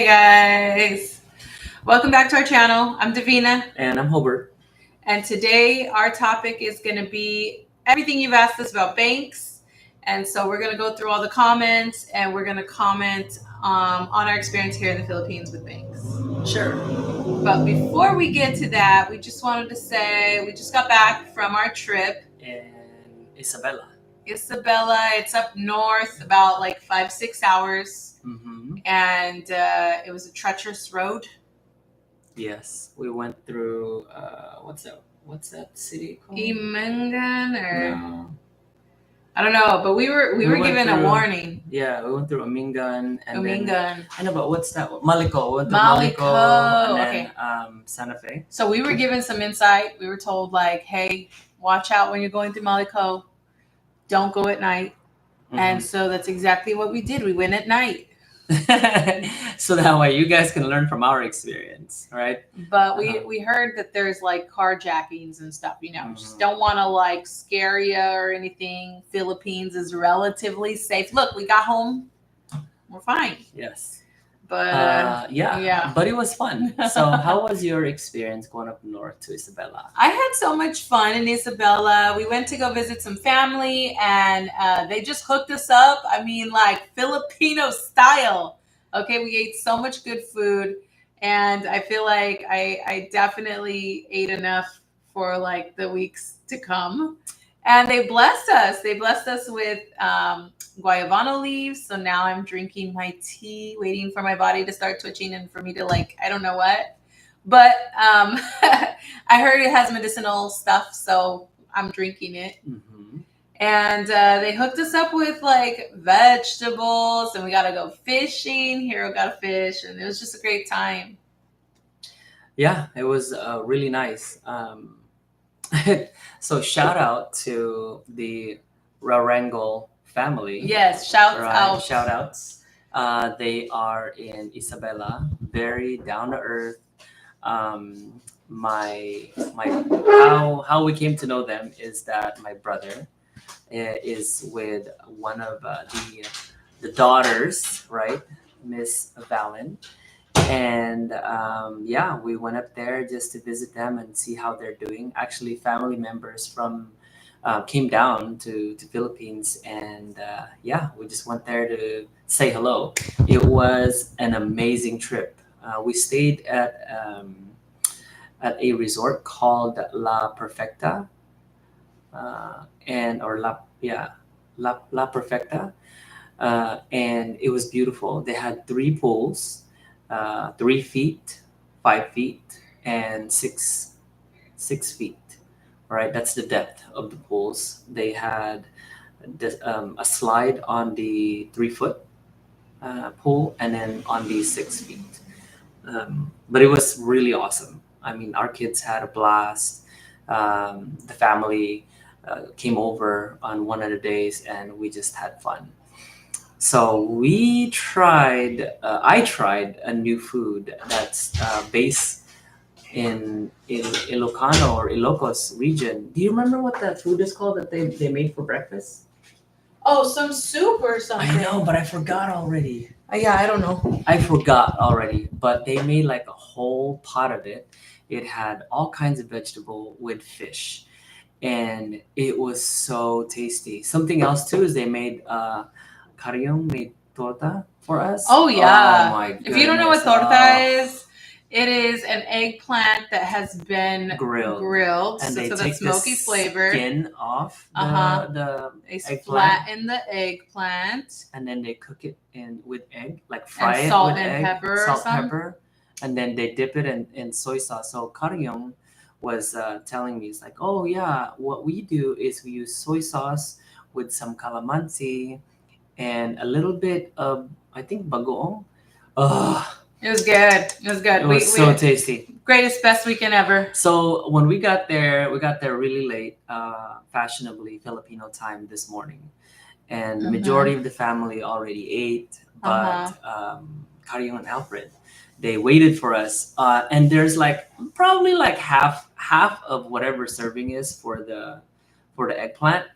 Hey guys, welcome back to our channel. I'm Davina, And I'm Hobart. and today our topic is going to be everything you've asked us about banks. And so we're going to go through all the comments and we're going to comment on our experience here in the Philippines with banks. Sure. But before we get to that, we just wanted to say we just got back from our trip. And Isabela. Isabela, it's up north about like 5-6 hours, Mm-hmm. and it was a treacherous road. Yes, we went through. What's that city called? Imangan or No. I don't know, but we were went given a through- warning. Yeah, we went through Amingan and then Umingan. I know, but what's that? Maliko. We went to Maliko, Maliko and then okay. Santa Fe. So we were given some insight. We were told like, hey, watch out when you're going through Maliko. Don't go at night. And so that's exactly what we did. We went at night. So that way you guys can learn from our experience, right? But we heard that there's like carjackings and stuff, just don't want to like scare you or anything. Philippines is relatively safe. Look, we got home. We're fine. Yes. But yeah, but it was fun. So how was your experience going up north to Isabela? I had so much fun in Isabela. We went to go visit some family and they just hooked us up. I mean, like Filipino style. Okay, we ate so much good food and I feel like I definitely ate enough for like the weeks to come. And they blessed us. They blessed us with guayabano leaves. So now I'm drinking my tea, waiting for my body to start twitching and for me to like, I don't know what. But I heard it has medicinal stuff, so I'm drinking it. Mm-hmm. And they hooked us up with like vegetables, and we got to go fishing. Hero got a fish, and it was just a great time. Yeah, it was really nice. So shout out to the Rarangol family. Yes, shouts out. Shout outs. They are in Isabela, very down to earth. How we came to know them is that my brother is with one of the daughters, right, Miss Valen, and we went up there just to visit them and see how they're doing. Actually, family members from came down to Philippines, and we just went there to say hello. It was an amazing trip. We stayed at a resort called La Perfecta, La Perfecta, and it was beautiful. They had 3 pools, 3 feet, 5 feet, and 6 feet. Right, that's the depth of the pools. They had a slide on the 3 foot pool, and then on the 6 feet. But it was really awesome. I mean, our kids had a blast. The family came over on one of the days, and we just had fun. So I tried a new food that's based in Ilocano or Ilocos region. Do you remember what that food is called that they made for breakfast? Oh, some soup or something. I know, but I forgot already. Yeah, I don't know. I forgot already, but they made like a whole pot of it. It had all kinds of vegetable with fish, and it was so tasty. Something else too is they made Karyong made torta for us. Oh yeah. Oh my If you don't know what goodness. torta is, it is an eggplant that has been grilled, and so they the take smoky the flavor. skin off the They eggplant, flatten the eggplant, and then they cook it with egg, like fry and it salt with and egg, pepper or salt, something. pepper, and then they dip it in soy sauce. So Karyong was telling me, it's like, oh yeah, what we do is we use soy sauce with some calamansi and a little bit of, I think, bagoong. It was good. It was good. It was so tasty. Greatest, best weekend ever. So when we got there really late, fashionably Filipino time this morning, and the majority of the family already ate, but Karyong and Alfred, they waited for us, and there's like probably like half of whatever serving is for the eggplant.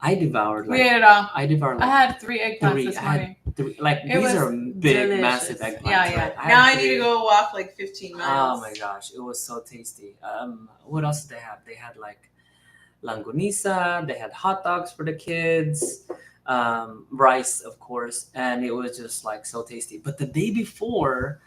I devoured We ate it all. I devoured I like had 3 eggplants this I had morning. Like It these was are big, massive delicious. eggplants, Yeah, yeah. right? Now had I need to three. go walk like 15 Oh miles. my gosh, it was so tasty. What else did they have? They had like langonisa. They had hot dogs for the kids, rice, of course, and it was just like so tasty. But the day before,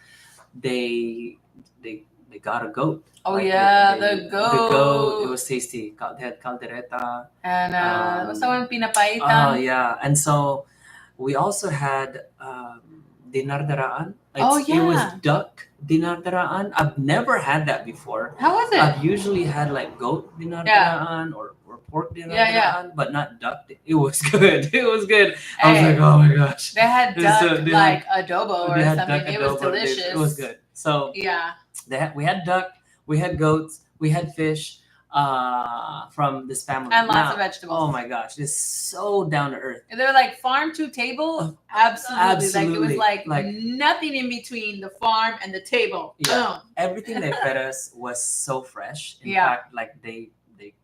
they they got a goat. Oh Like yeah, they the the goat. It goat. was tasty. They had caldereta. And what's the one? Um, oh Pinapaitan. yeah, and so we also had dinardaraan. Oh It was yeah. duck dinardaraan. I've never had that before. How was I've it? usually had like goat Yeah. dinardaraan or pork Yeah, yeah. dinardaraan, but not duck. It was good. It was good. I was Hey, like, oh my gosh. they had This is duck they like had adobo or they had something. duck It was adobo. delicious. It was good. So Yeah. we had duck, we had goats, we had fish from this family. And lots Now, of vegetables. oh my gosh, it's so down to earth. And they're like farm to table. Absolutely. Like it was Absolutely. like Like- nothing in between the farm and the table. Yeah. Boom. Everything they fed us was so fresh. In Yeah. fact, like they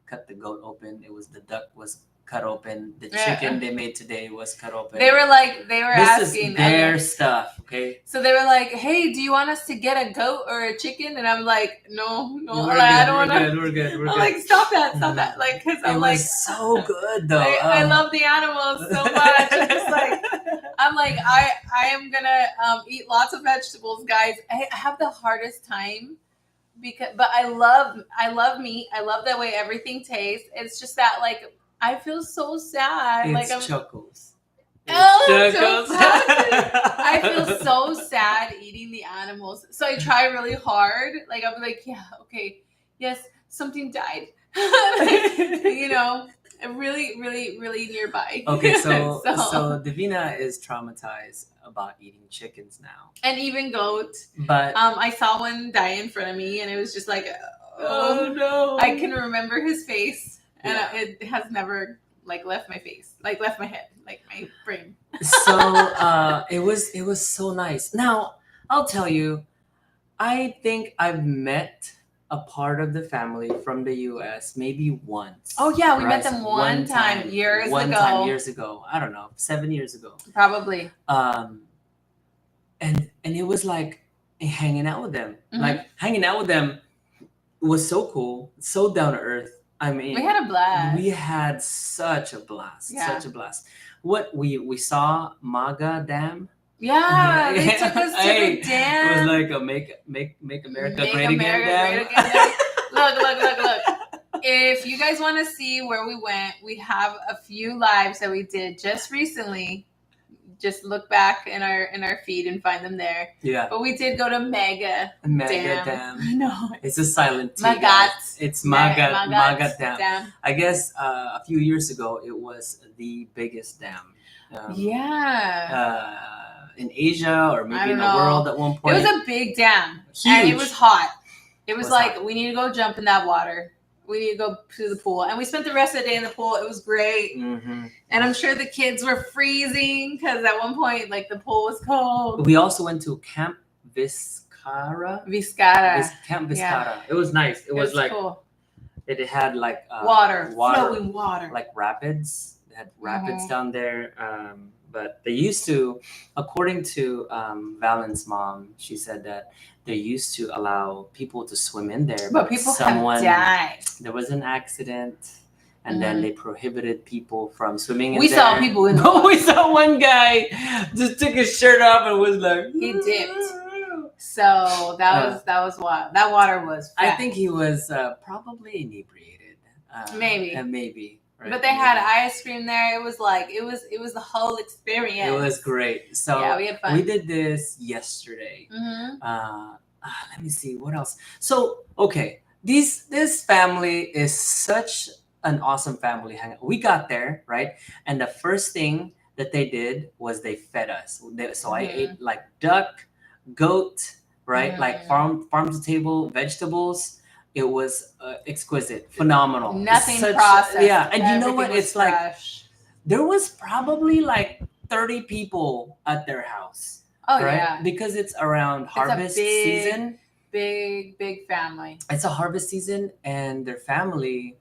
cut the goat open. It was the duck was cut open. The Yeah. chicken they made today was cut open. They were this asking is their other- stuff, okay? So they were like, "Hey, do you want us to get a goat or a chicken?" And I'm like, "No, We're like, I don't good, want to." we're good. I'm like, "Stop that, stop that!" Like, because it I'm was like, so good though. I love the animals so much. I'm just like, I am gonna eat lots of vegetables, guys. I have the hardest time but I love meat. I love the way everything tastes. It's just that like I feel so sad. it's like I'm chuckles. Oh, It's so chuckles. I feel so sad eating the animals. So I try really hard. Like I'm like, yeah, okay, yes, something died. You know, really, really, really nearby. Okay, so Davina is traumatized about eating chickens now. And even goat. But I saw one die in front of me, and it was just like, oh no. I can remember his face, and Yeah. it has never like left my face, like left my head, like my brain. So it was so nice. Now I'll tell you, I think I've met a part of the family from the U.S. maybe once. Oh yeah, we met Right? them one time years ago. Years ago. I don't know, 7 years ago. Probably. And it was like hanging out with them. Mhm. Like hanging out with them was so cool, so down to earth. I mean, We had a blast. we had such a blast, Yeah. such a blast. What we saw Maga Dam. Yeah, they took us to Hey, the dam. It was like a make America Make great again America dam. great again dam. Look. If you guys want to see where we went, we have a few lives that we did just recently. Just look back in our feed and find them there. Yeah, But we did go to Mega Mega Dam. Dam. No, It's a silent T. Magat. guys. It's Maga Magat Dam. I guess a few years ago it was the biggest dam. Yeah. In Asia or I maybe in don't the know. world at one It point. was a big dam. And it Huge. was hot. It was Was like, hot. we need to go jump in that water. We need to go to the pool. And we spent the rest of the day in the pool. It was great. Mhm. And I'm sure the kids were freezing because at one point, like, the pool was cold. We also went to Camp Viscara. Viscara. Camp Viscara. Yeah. It was nice. It was like cool. it had like Water. Flowing water. like rapids. They had rapids Mhm. down there. But they used to, according to Valen's mom, she said that they used to allow people to swim in there. But people have died. There was an accident, and then they prohibited people from swimming in We there. saw people in the No, water. we saw one guy just took his shirt off and was like, He dipped. So that was wild. That water was I fat. think he was probably inebriated. Maybe. Maybe. Right? But they had ice cream there. It was like it was the whole experience. It was great. So yeah, we had fun. we did this yesterday. Mhm. Let me see what else. So okay, this family is such an awesome family hangout. We got there right, and the first thing that they did was they fed us. So I Mhm. ate like duck, goat, right, like Mhm. farm to table vegetables. It was exquisite, phenomenal. Nothing Such- processed. Yeah, and you know what? Everything was It's like fresh. there was probably like 30 people at their house. Oh right? yeah, Because it's around harvest season. big family. It's a harvest season, and their family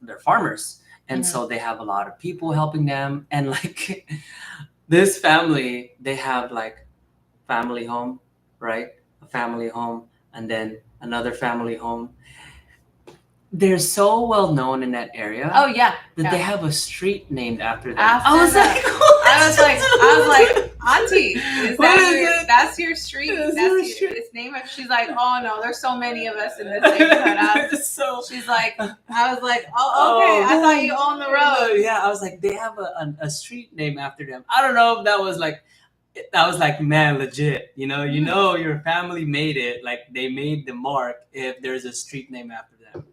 they're farmers, and Mhm. so they have a lot of people helping them. And like this family, they have like family home, right? A family home, and then another family home. They're so well known in that area Oh yeah. that Yeah. they have a street named after them. After I was that, like, I was like, Auntie, is What that is your, it? that's your street? That's That's your your, street. its name? She's like, oh no, there's so many of us in this neighborhood. So She's like, I was like, oh okay, I thought you owned the road. Yeah, I was like, they have a street name after them. I don't know if that was like, man, legit. You know, your family made it. Like they made the mark if there's a street name after them.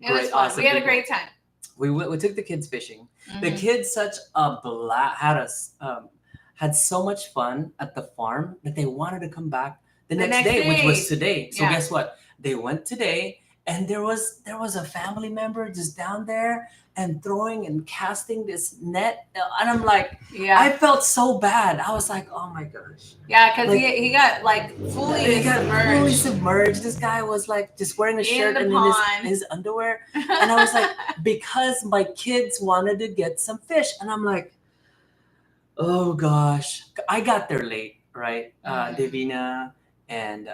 It was Great, fun. awesome We had a people. great time. We took the kids fishing. The Mhm. kids such a had so much fun at the farm that they wanted to come back the next day, which was today. So Yeah. guess what? They went today, and there was a family member just down there and throwing and casting this net, and I'm like, Yeah, I felt so bad. I was like, oh my gosh. yeah, because like- he got like fully He got submerged. fully submerged. This guy was like just wearing a In shirt the and pond. in his underwear. And I was like, because my kids wanted to get some fish. And I'm like, oh gosh. I got there late, right? Davina and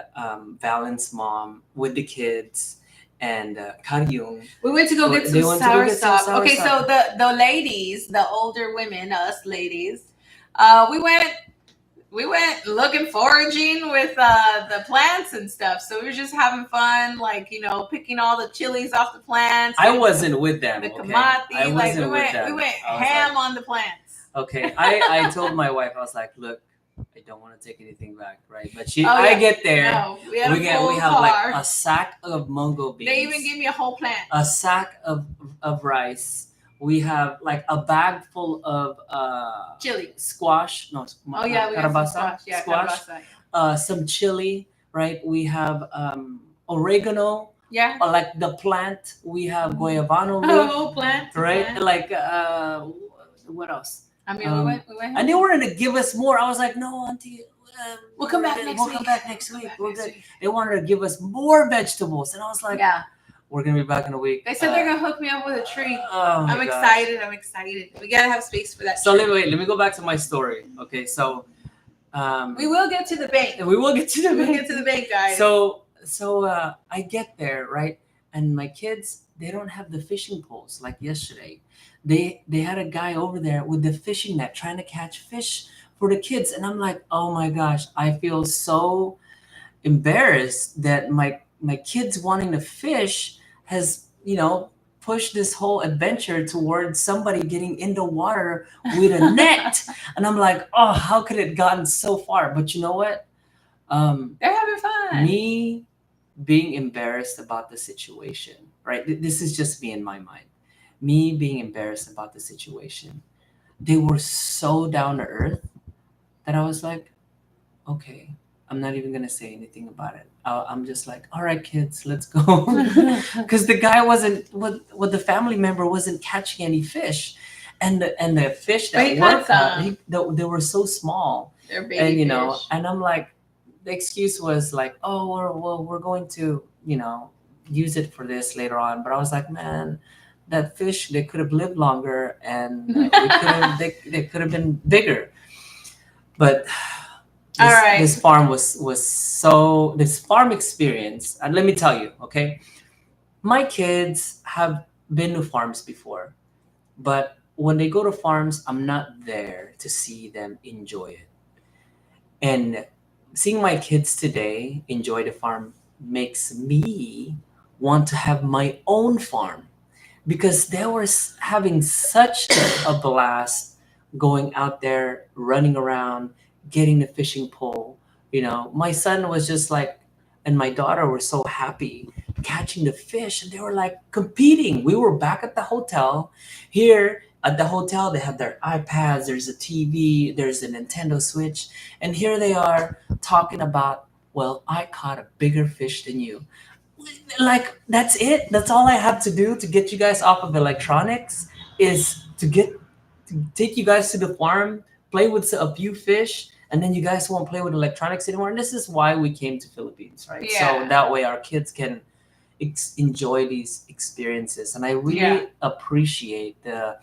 Valen's mom with the kids and Karyung. we went to go get They some went to go get some soursop. soursop. Okay, so the ladies, the older women, us ladies, we went looking foraging with the plants and stuff. So we were just having fun, like picking all the chilies off the plants. I wasn't with them. the okay? kamati. I Like wasn't with them. we went I was ham like, on the plants. okay, I told my wife, I was like, look, I don't want to take anything back, right? But Oh, I yeah. get there. No, we had a full We have car. like a sack of mungo beans. They even gave me a whole plant. a sack of rice. We have like a bag full of Chili. squash. No, Oh yeah, we got some carabasa. squash. Yeah, Squash. carabasa. Some chili, right? We have oregano, Yeah. like the plant. We have guayabano A leaf, whole plant. right? Yeah. Like what else? I mean, we went. And they were gonna give us more. I was like, no, Auntie. We'll come back next We'll week. come back next week. Back We're next good. week. They wanted to give us more vegetables, and I was like, Yeah. we're gonna be back in a week. They said they're gonna hook me up with a tree. Oh my I'm gosh. excited. I'm excited. We gotta have space for that. So tree. let me go back to my story. Okay, so We will get to the bank. we will get to the We'll get to the bank, guys. So I get there, right, and my kids, they don't have the fishing poles like yesterday. They had a guy over there with the fishing net trying to catch fish for the kids, and I'm like, oh my gosh, I feel so embarrassed that my kids wanting to fish has pushed this whole adventure towards somebody getting in the water with a net. And I'm like, oh, how could it gotten so far? But you know what? They're having fun. Me being embarrassed about the situation, right? This is just me in my mind. Me being embarrassed about the situation. They were so down to earth that I was like, okay, I'm not even gonna say anything about it. I'm just like, all right, kids, let's go. Because the guy wasn't, what the family member wasn't catching any fish, and the fish But he that were caught caught, some. they were so small, They're baby and fish. and I'm like, the excuse was like, oh, we're going to use it for this later on. But I was like, man, that fish, they could have lived longer, and they could have been bigger. But All right. this farm this farm experience, and let me tell you, okay, my kids have been to farms before, but when they go to farms, I'm not there to see them enjoy it. And seeing my kids today enjoy the farm makes me want to have my own farm, because they were having such a blast going out there, running around, getting the fishing pole. My son was just like, and my daughter were so happy catching the fish, and they were like competing. We were back at the hotel. Here at the hotel, they have their iPads, there's a TV, there's a Nintendo Switch, and here they are talking about, well, I caught a bigger fish than you. Like, that's it? That's all I have to do to get you guys off of electronics, is to take you guys to the farm, play with a few fish, and then you guys won't play with electronics anymore. And this is why we came to Philippines, right? Yeah. So that way our kids can enjoy these experiences. And I really Yeah. appreciate the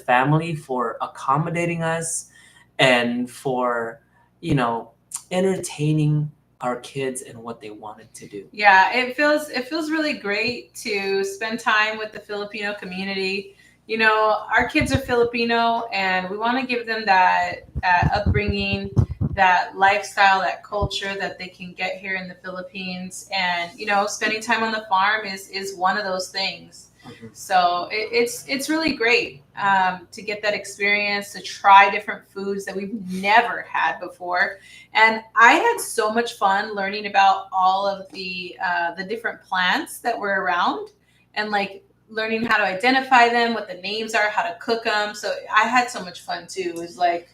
family for accommodating us and for, you know, entertaining our kids and what they wanted to do. Yeah, it feels really great to spend time with the Filipino community. You know, our kids are Filipino, and we want to give them that upbringing, that lifestyle, that culture that they can get here in the Philippines. And you know, spending time on the farm is one of those things. Mhm. So it's really great to get that experience, to try different foods that we've never had before. And I had so much fun learning about all of the different plants that were around, and like learning how to identify them, what the names are, how to cook them. So I had so much fun too. It was like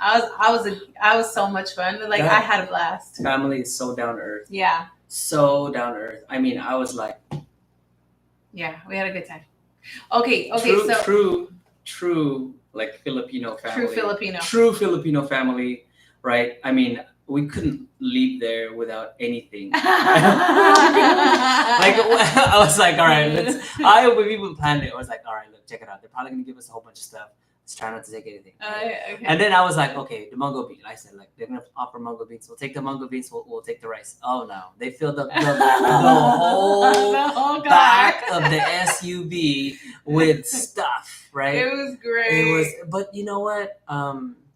I was so much fun. Like I had a blast. Family is so down to earth. Yeah, So down to earth. I mean, I was like, yeah, we had a good time. Okay, true, like Filipino family. True Filipino. True Filipino family, right? I mean, we couldn't leave there without anything. Like I was like, all right, we even planned it. I was like, all right, look, check it out. They're probably gonna give us a whole bunch of stuff. Let's try not to take anything. Okay. And then I was like, okay, the mango bean. I said, like, they're gonna offer mango beans. We'll take the mango beans. We'll take the rice. Oh no, they filled up the whole back of the SUV with stuff. Right? It was great. It was, but you know what?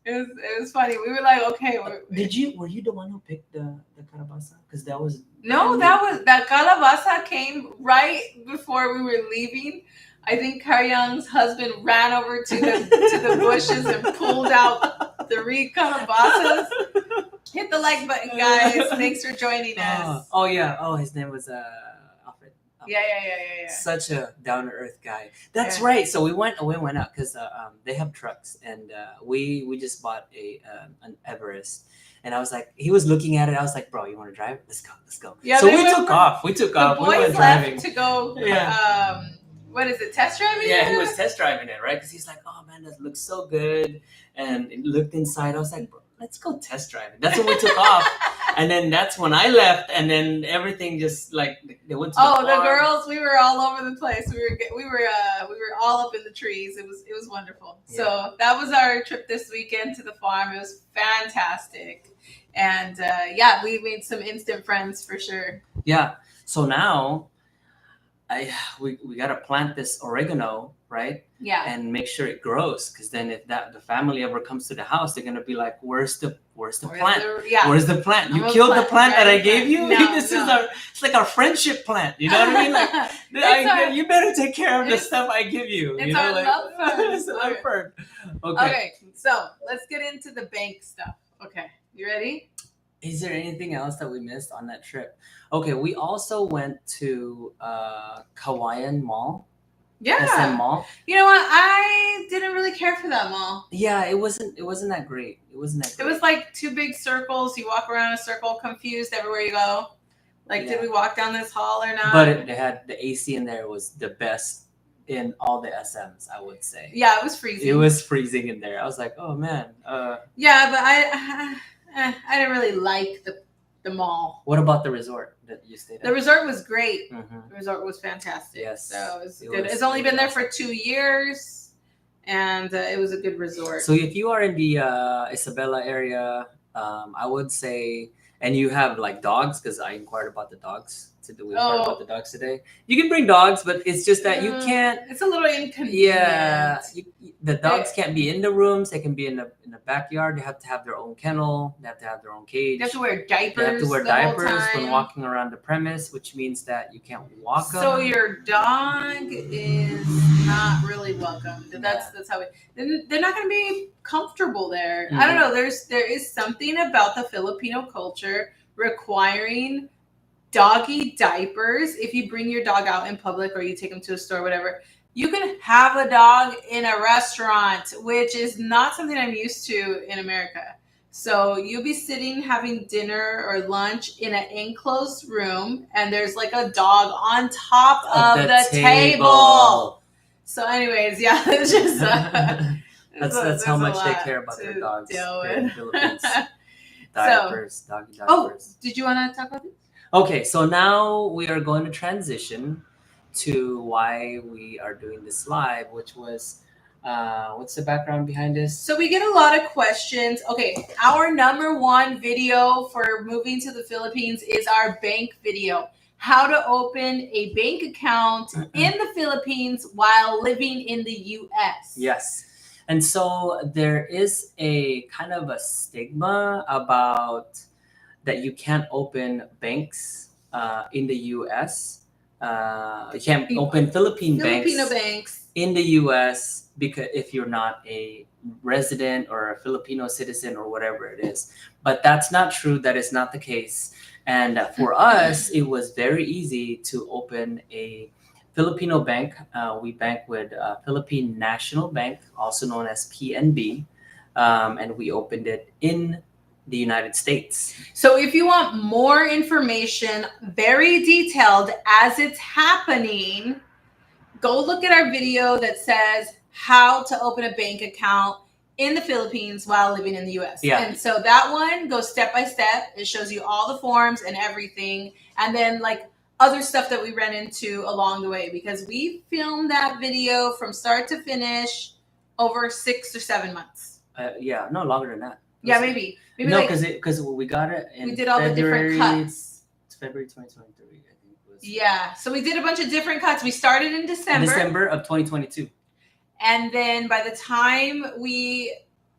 It was funny. We were like, okay. Were you the one who picked the calabasa? Because that was that calabasa came right before we were leaving. I think Karyang's husband ran over to the bushes and pulled out 3 calabasas. Hit the like button, guys. Thanks for joining us. Oh yeah. Oh, his name was Alfred. Yeah. Such a down to earth guy. That's Yeah. right. So we went out because they have trucks, and we just bought an Everest. And I was like, he was looking at it. I was like, bro, you want to drive? Let's go. Yeah, so they we went took for- off. We took The off. We boys went left driving. to go. Yeah. What is it? Test driving? Yeah, he was test driving it, right? Because he's like, oh man, that looks so good. And it looked inside. I was like, bro, let's go test drive it. That's when we took off. And then that's when I left. And then everything just like, they went to Oh, the the farm. girls, we were all over the place. We were all up in the trees. It was wonderful. Yeah. So that was our trip this weekend to the farm. It was fantastic, and we made some instant friends for sure. Yeah. So now we gotta plant this oregano, right? Yeah, And make sure it grows. Because then if the family ever comes to the house, they're gonna be like, where's the plant? Where's the plant? You I'm a killed the plant, plant that I right? gave you? No, This no. is it's like our friendship plant. You know what I mean? Like you better take care of the it's- stuff I give you. it's You know, our like, love fund. it's our Okay. fund. Okay. Okay, so let's get into the bank stuff. Okay, you ready? Is there anything else that we missed on that trip? Okay, we also went to Kawayan Mall, Yeah. SM Mall. You know what? I didn't really care for that mall. Yeah, it wasn't that great. It wasn't that It great. was like 2 big circles. You walk around in a circle, confused everywhere you go. Like, Yeah. did we walk down this hall or not? But they had the AC in there was the best in all the SMs, I would say. Yeah, it was freezing. It was freezing in there. I was like, oh man. Yeah, but I didn't really like the mall. What about the resort that you stayed at? The resort was great. Mhm. The resort was fantastic. Yes, So it was it good. was- It's only it was been there awesome. for 2 years, and it was a good resort. So if you are in the Isabela area, I would say, and you have like dogs, because I inquired about the dogs. We inquired about the dogs today. You can bring dogs, but it's just that you can't. It's a little inconvenient. Yeah, the dogs can't be in the rooms. They can be in the backyard. They have to have their own kennel. They have to have their own cage. You have to wear diapers. They have to wear the whole diapers when time. walking around the premise, which means that you can't walk them. So your dog is not really welcome. That's how they're not going to be comfortable there. I don't know. There is something about the Filipino culture requiring doggy diapers. If you bring your dog out in public or you take them to a store, whatever, you can have a dog in a restaurant, which is not something I'm used to in America. So you'll be sitting having dinner or lunch in an enclosed room, and there's like a dog on top of the table. So, anyways, yeah, it's just That's how much they care about their dogs here in the Philippines. Diapers, doggy diapers. Did you want to talk about this? Okay, so now we are going to transition to why we are doing this live, which was What's the background behind this? So we get a lot of questions. Okay, our number one video for moving to the Philippines is our bank video. How to open a bank account in the Philippines while living in the US. Yes. And so there is a kind of a stigma about that you can't open banks in the US. You can't open Filipino banks in the US because if you're not a resident or a Filipino citizen or whatever it is. But that's not true. That is not the case. And for us, it was very easy to open a Filipino bank. We bank with Philippine National Bank, also known as PNB, and we opened it in the United States. So if you want more information, very detailed as it's happening, go look at our video that says how to open a bank account in the Philippines while living in the US. Yeah. And so that one goes step by step. It shows you all the forms and everything. And then like other stuff that we ran into along the way, because we filmed that video from start to finish over 6 or 7 months. Yeah, no, longer than that. Yeah, maybe No, like, because we got it in we did all February, the different cuts. It's February 2023, I think it was. Yeah, so we did a bunch of different cuts. We started in December of 2022. And then by the time we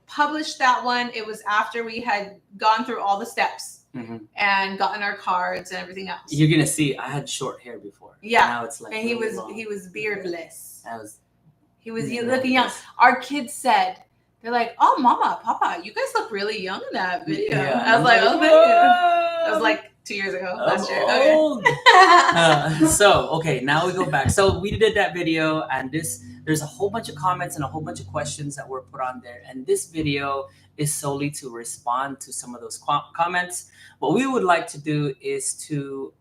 published that one, it was after we had gone through all the steps and gotten our cards and everything else. You're gonna see, I had short hair before. Yeah, now it's like and he was beardless. He was looking young. Our kids said, they're like, "Oh, Mama, Papa, you guys look really young in that video." Yeah, I was like, "Oh, thank you." That was like 2 years ago, last year. Old. Okay, now we go back. So we did that video, and there's a whole bunch of comments and a whole bunch of questions that were put on there. And this video is solely to respond to some of those comments. What we would like to do is to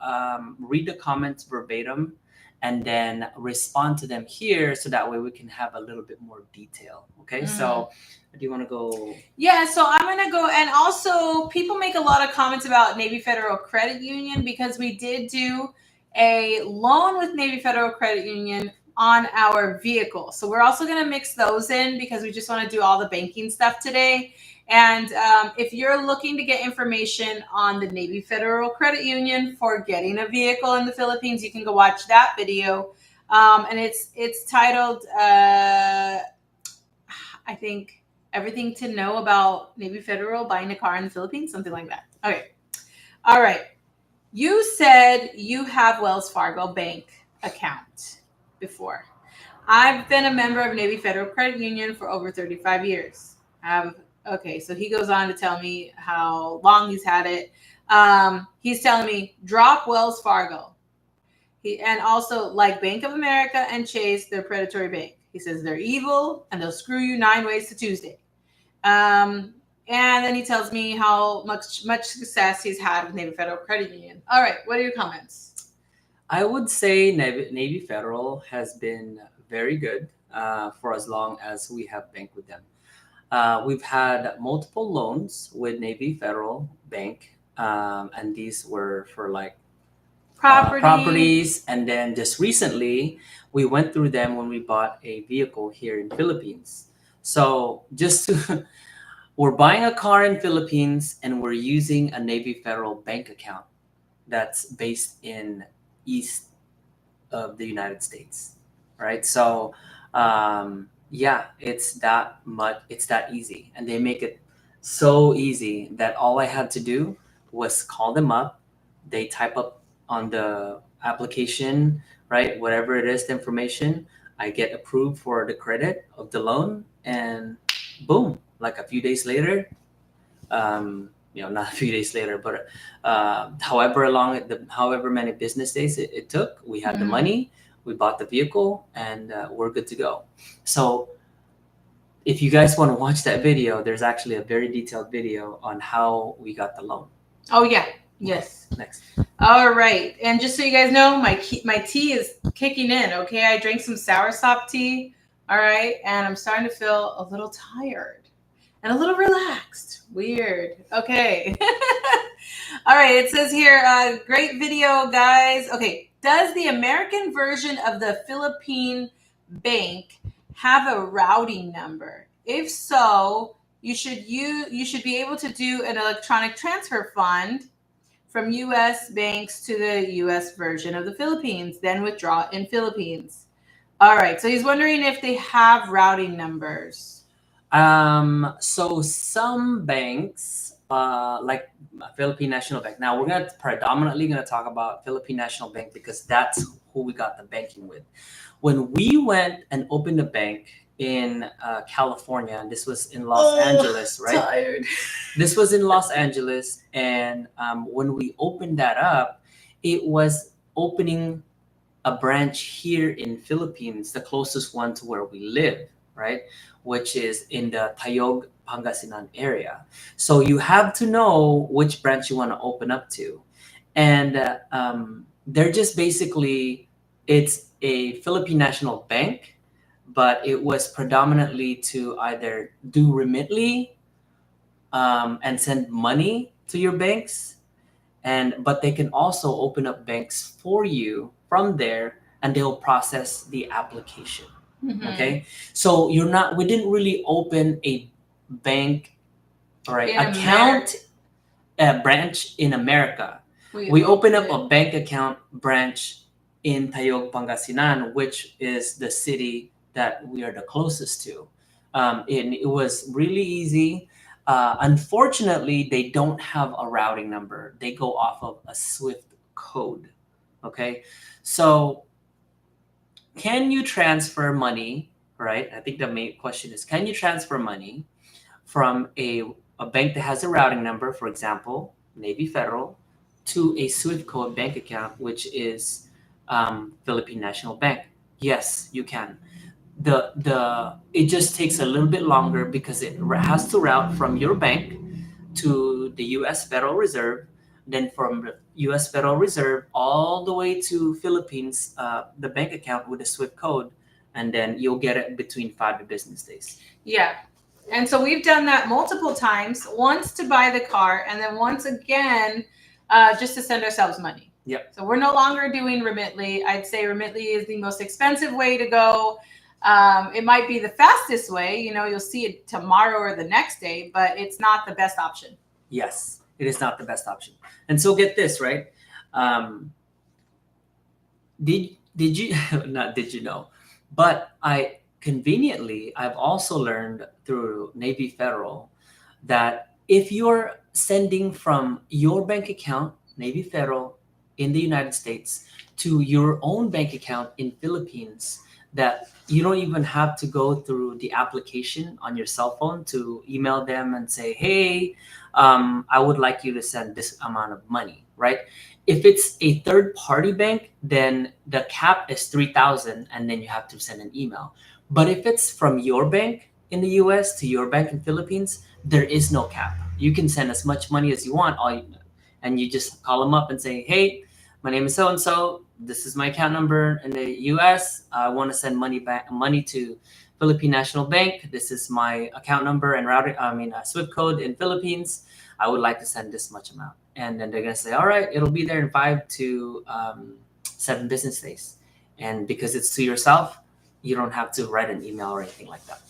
read the comments verbatim and then respond to them here, so that way we can have a little bit more detail. Okay, so do you want to go? Yeah, so I'm going to go. And also, people make a lot of comments about Navy Federal Credit Union, because we did do a loan with Navy Federal Credit Union on our vehicle. So we're also going to mix those in, because we just want to do all the banking stuff today. And if you're looking to get information on the Navy Federal Credit Union for getting a vehicle in the Philippines, you can go watch that video. And it's titled, I think, Everything to Know About Navy Federal Buying a Car in the Philippines, something like that. Okay. All right. You said you have Wells Fargo Bank account before. I've been a member of Navy Federal Credit Union for over 35 years. Okay, so he goes on to tell me how long he's had it. He's telling me, drop Wells Fargo. And also, like Bank of America and Chase, they're predatory bank. He says they're evil and they'll screw you 9 ways to Tuesday. And then he tells me how much success he's had with Navy Federal Credit Union. All right, what are your comments? I would say Navy Federal has been very good for as long as we have banked with them. We've had multiple loans with Navy Federal Bank, and these were for like properties. And then just recently, we went through them when we bought a vehicle here in Philippines. So we're buying a car in Philippines, and we're using a Navy Federal Bank account that's based in east of the United States, right? So yeah, it's that easy, and they make it so easy that all I had to do was call them up. They type up on the application, right, whatever it is, the information. I get approved for the credit of the loan, and boom, like a few days later, not a few days later, but however many business days it took, we had the money, we bought the vehicle, and we're good to go. So if you guys want to watch that video, there's actually a very detailed video on how we got the loan. Oh, yeah. Yes. Next. All right. And just so you guys know, my tea is kicking in, okay? I drank some soursop tea, all right? And I'm starting to feel a little tired and a little relaxed. Weird. Okay. All right. It says here, great video, guys. Okay. Does the American version of the Philippine bank have a routing number? If so, you should be able to do an electronic transfer fund from US banks to the US version of the Philippines, then withdraw in Philippines. All right. So he's wondering if they have routing numbers. So some banks, like Philippine National Bank. Now we're predominantly gonna talk about Philippine National Bank because that's who we got the banking with. When we went and opened a bank in California, and this was in Los Angeles, right? Tired. This was in Los Angeles, and when we opened that up, it was opening a branch here in Philippines, the closest one to where we live, right? Which is in the Tayog, Pangasinan area. So you have to know which branch you want to open up to. And they're just basically, it's a Philippine National Bank, but it was predominantly to either do Remitly and send money to your banks, but they can also open up banks for you from there, and they'll process the application. Mhm. Okay, so we didn't really open a bank or an In account branch in America. We opened up a bank account branch in Tayog, Pangasinan, which is the city that we are the closest to. And it was really easy. Unfortunately, they don't have a routing number. They go off of a SWIFT code. Okay, so can you transfer money? Right. I think the main question is: can you transfer money from a bank that has a routing number, for example, Navy Federal, to a SWIFT code bank account, which is Philippine National Bank? Yes, you can. It just takes a little bit longer because it has to route from your bank to the U.S. Federal Reserve, then from the U.S. Federal Reserve all the way to Philippines, the bank account with the SWIFT code, and then you'll get it between 5 business days. Yeah. And so we've done that multiple times, once to buy the car, and then once again, just to send ourselves money. Yep. So we're no longer doing Remitly. I'd say Remitly is the most expensive way to go. It might be the fastest way. You'll see it tomorrow or the next day, but it's not the best option. Yes, it is not the best option. And so get this, right? Did you not did you know? But I've also learned through Navy Federal that if you're sending from your bank account, Navy Federal in the United States, to your own bank account in Philippines, that you don't even have to go through the application on your cell phone to email them and say, hey, I would like you to send this amount of money, right? If it's a third party bank, then the cap is 3,000 and then you have to send an email. But if it's from your bank in the US to your bank in Philippines, there is no cap. You can send as much money as you want, and you just call them up and say, hey, my name is so and so. This is my account number in the US. I want to send money to Philippine National Bank. This is my account number and SWIFT code in Philippines. I would like to send this much amount. And then they're going to say, all right, it'll be there in 5 to 7 business days. And because it's to yourself, you don't have to write an email or anything like that.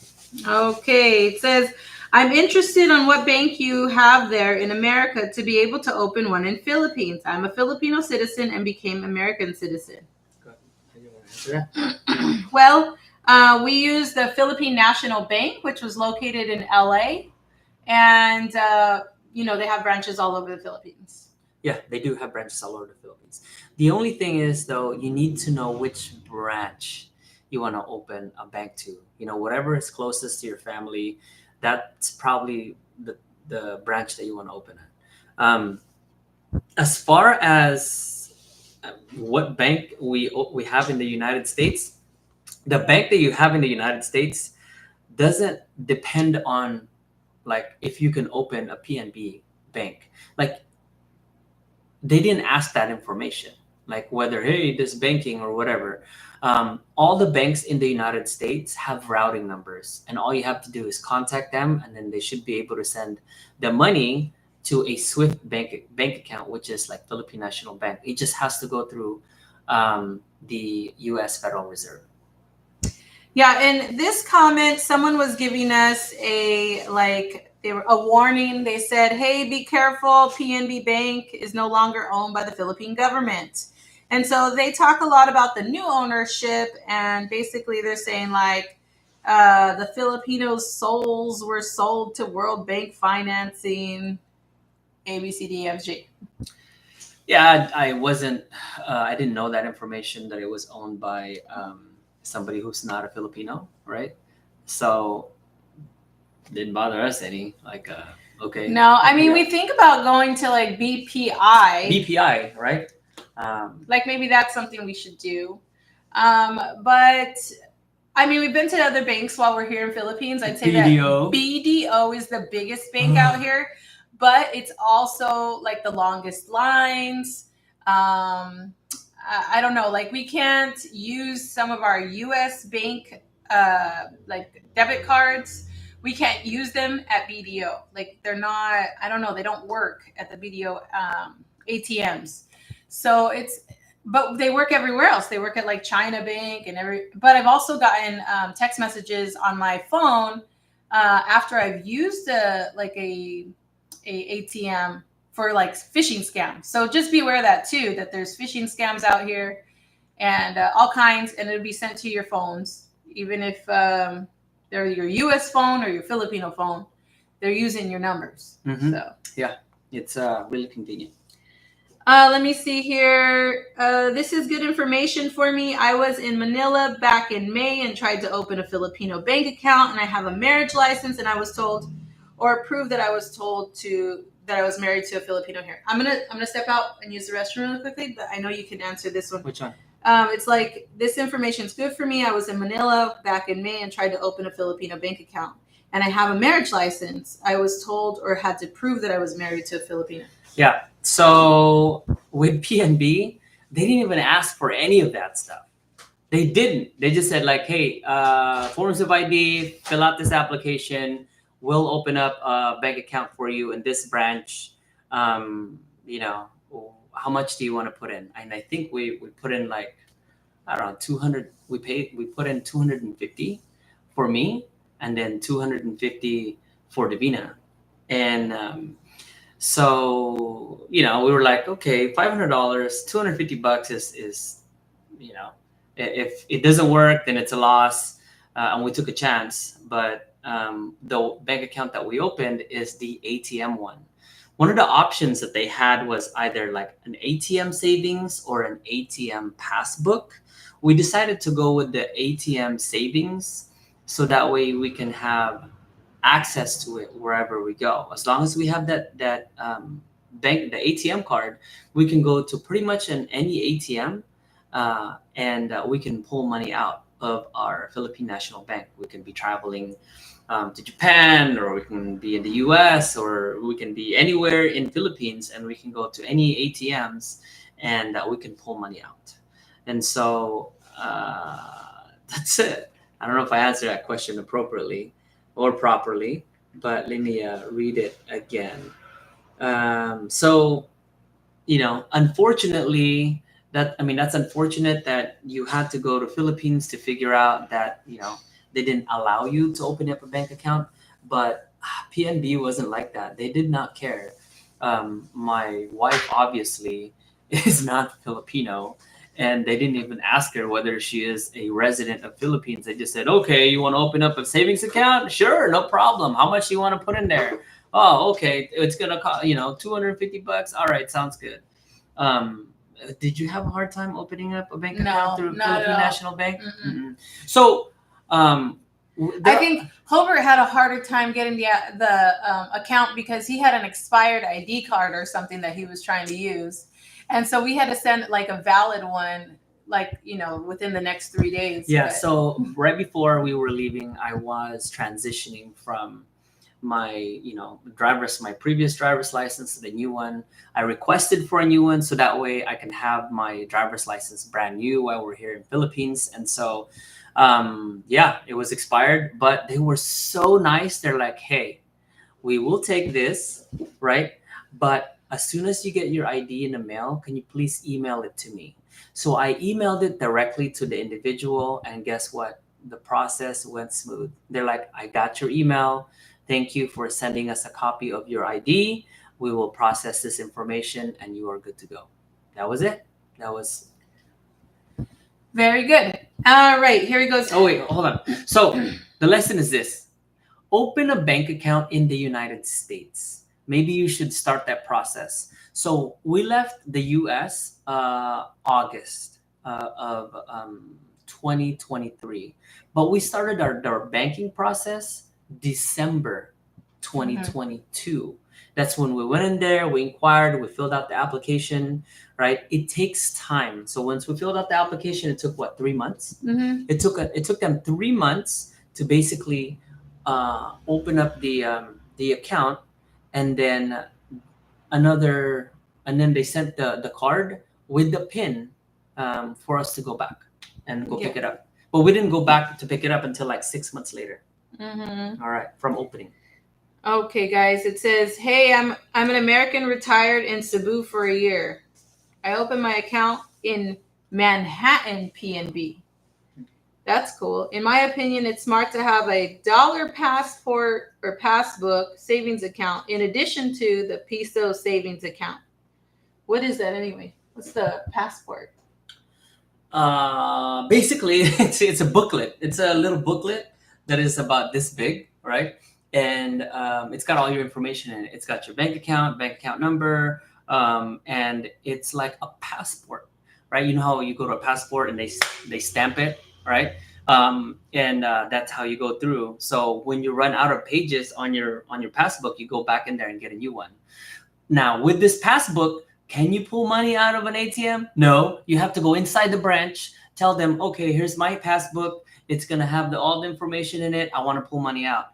Okay. It says, I'm interested on what bank you have there in America to be able to open one in Philippines. I'm a Filipino citizen and became American citizen. Well, we use the Philippine National Bank, which was located in LA. And, they have branches all over the Philippines. Yeah, they do have branches all over the Philippines. The only thing is, though, you need to know which branch you want to open a bank to. Whatever is closest to your family, that's probably the branch that you want to open at. As far as what bank we have in the United States, the bank that you have in the United States doesn't depend on, like, if you can open a PNB bank. Like, they didn't ask that information, like whether, hey, this banking or whatever. All the banks in the United States have routing numbers, and all you have to do is contact them, and then they should be able to send the money to a SWIFT bank account, which is like Philippine National Bank. It just has to go through the U.S. Federal Reserve. Yeah, in this comment, someone was giving us a warning. They said, "Hey, be careful. PNB Bank is no longer owned by the Philippine government." And so they talk a lot about the new ownership, and basically they're saying like the Filipino souls were sold to World Bank financing. A B C D E F G. Yeah, I wasn't. I didn't know that information that it was owned by somebody who's not a Filipino, right? So didn't bother us any. Like, okay. No, I mean Yeah. we think about going to like BPI. BPI, right? Like maybe that's something we should do. But I mean, we've been to other banks while we're here in Philippines. I'd say BDO. that BDO is the biggest bank out here, but it's also like the longest lines. I don't know. Like we can't use some of our U.S. bank like debit cards. We can't use them at BDO. Like they're not. I don't know. They don't work at the BDO ATMs. So it's but they work everywhere else. They work at like China Bank and But I've also gotten text messages on my phone after I've used a ATM for like phishing scams. So just be aware of that too. That there's phishing scams out here and all kinds, and it'll be sent to your phones, even if they're your U.S. phone or your Filipino phone. They're using your numbers. Mhm. So Yeah, it's really convenient. let me see here. This is good information for me. I was in Manila back in May and tried to open a Filipino bank account, and I have a marriage license, and I was told, or proved that I was told to that I was married to a Filipino here. I'm gonna step out and use the restroom really quickly, but I know you can answer this one. Which one? It's like this information is good for me. I was in Manila back in May and tried to open a Filipino bank account, and I have a marriage license. I was told or had to prove that I was married to a Filipino. Yeah. So with PNB, they didn't even ask for any of that stuff. They didn't. They just said like, "Hey, forms of ID, fill out this application. We'll open up a bank account for you in this branch. You know, how much do you want to put in?" And I think we put in like, I don't know, 200. We put in 250 for me, and then 250 for Divina, and so we were like, okay, $500, $250 is if it doesn't work, then it's a loss, and we took a chance. But the bank account that we opened is the ATM one. One of the options that they had was either like an ATM savings or an ATM passbook. We decided to go with the ATM savings, so that way we can have access to it wherever we go. As long as we have that bank, the ATM card, we can go to pretty much any ATM, and we can pull money out of our Philippine National Bank. We can be traveling to Japan, or we can be in the U.S., or we can be anywhere in Philippines, and we can go to any ATMs, and we can pull money out. And so that's it. I don't know if I answered that question appropriately or properly, but let me read it again. So, unfortunately, that's unfortunate that you had to go to Philippines to figure out that they didn't allow you to open up a bank account. But PNB wasn't like that. They did not care. My wife obviously is not Filipino, and they didn't even ask her whether she is a resident of Philippines. They just said, "Okay, you want to open up a savings account? Sure, no problem. How much do you want to put in there? Oh, okay, it's gonna cost $250. All right, sounds good." Did you have a hard time opening up a bank account through Philippine National Bank? Mm-mm. So, I think Hobart had a harder time getting the account because he had an expired ID card or something that he was trying to use. And so we had to send like a valid one, like, within the next 3 days. Yeah. But So right before we were leaving, I was transitioning from my my previous driver's license to the new one. I requested for a new one so that way I can have my driver's license brand new while we're here in Philippines. And so yeah, it was expired, but they were so nice. They're like, "Hey, we will take this, right? But as soon as you get your ID in the mail, can you please email it to me?" So I emailed it directly to the individual, and guess what? the process went smooth. They're like, I got your email. Thank you for sending us a copy of your ID. We will process this information and you are good to go. That was it. That was. Very good. All right, here he goes. Oh, wait, hold on. So the lesson is this: open a bank account in the United States. Maybe you should start that process. So we left the US August of 2023, but we started our banking process December 2022. That's when we went in there, we inquired, we filled out the application, right? It takes time. So once we filled out the application, it took what, 3 months? Mm-hmm. It took them 3 months to basically open up the account, and then they sent the card with the pin for us to go back and go pick it up. But we didn't go back to pick it up until like 6 months later. Mm-hmm. All right, from opening. Okay, guys. It says, "Hey, I'm an American retired in Cebu for a year. I opened my account in Manhattan, PNB. That's cool. In my opinion, it's smart to have a dollar passport or passbook savings account in addition to the peso savings account." What is that anyway? What's the passport? Basically, it's a booklet. It's a little booklet that is about this big, right? And it's got all your information in it. It's got your bank account number, and it's like a passport, right? You know how you go to a passport and they stamp it, right? And that's how you go through. So when you run out of pages on your passbook, you go back in there and get a new one. Now with this passbook, can you pull money out of an ATM? No, you have to go inside the branch, tell them, okay, here's my passbook. It's gonna have all the information in it. I want to pull money out.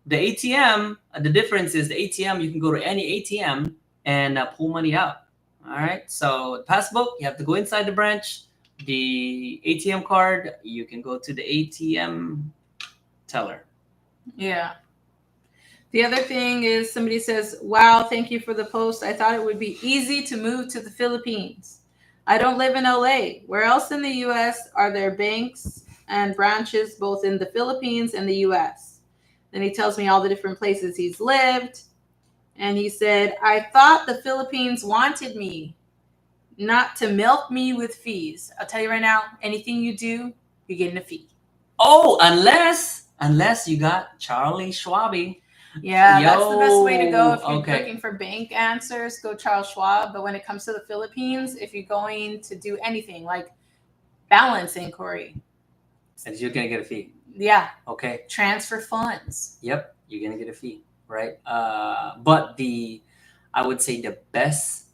The ATM, the difference is the ATM, you can go to any ATM and pull money out. All right. So passbook, you have to go inside the branch. The ATM card, you can go to the ATM teller. Yeah. The other thing is somebody says, "Wow, thank you for the post. I thought it would be easy to move to the Philippines. I don't live in LA. Where else in the US are there banks and branches both in the Philippines and the US?" Then he tells me all the different places he's lived. And he said, "I thought the Philippines wanted me not to milk me with fees. I'll tell you right now, anything you do, you're getting a fee." Oh, unless you got Charlie Schwabi. Yeah, that's the best way to go if you're looking for bank answers. Go Charles Schwab. But when it comes to the Philippines, if you're going to do anything like balance inquiry, you're gonna get a fee. Yeah. Okay. Transfer funds. Yep, you're gonna get a fee, right? But I would say the best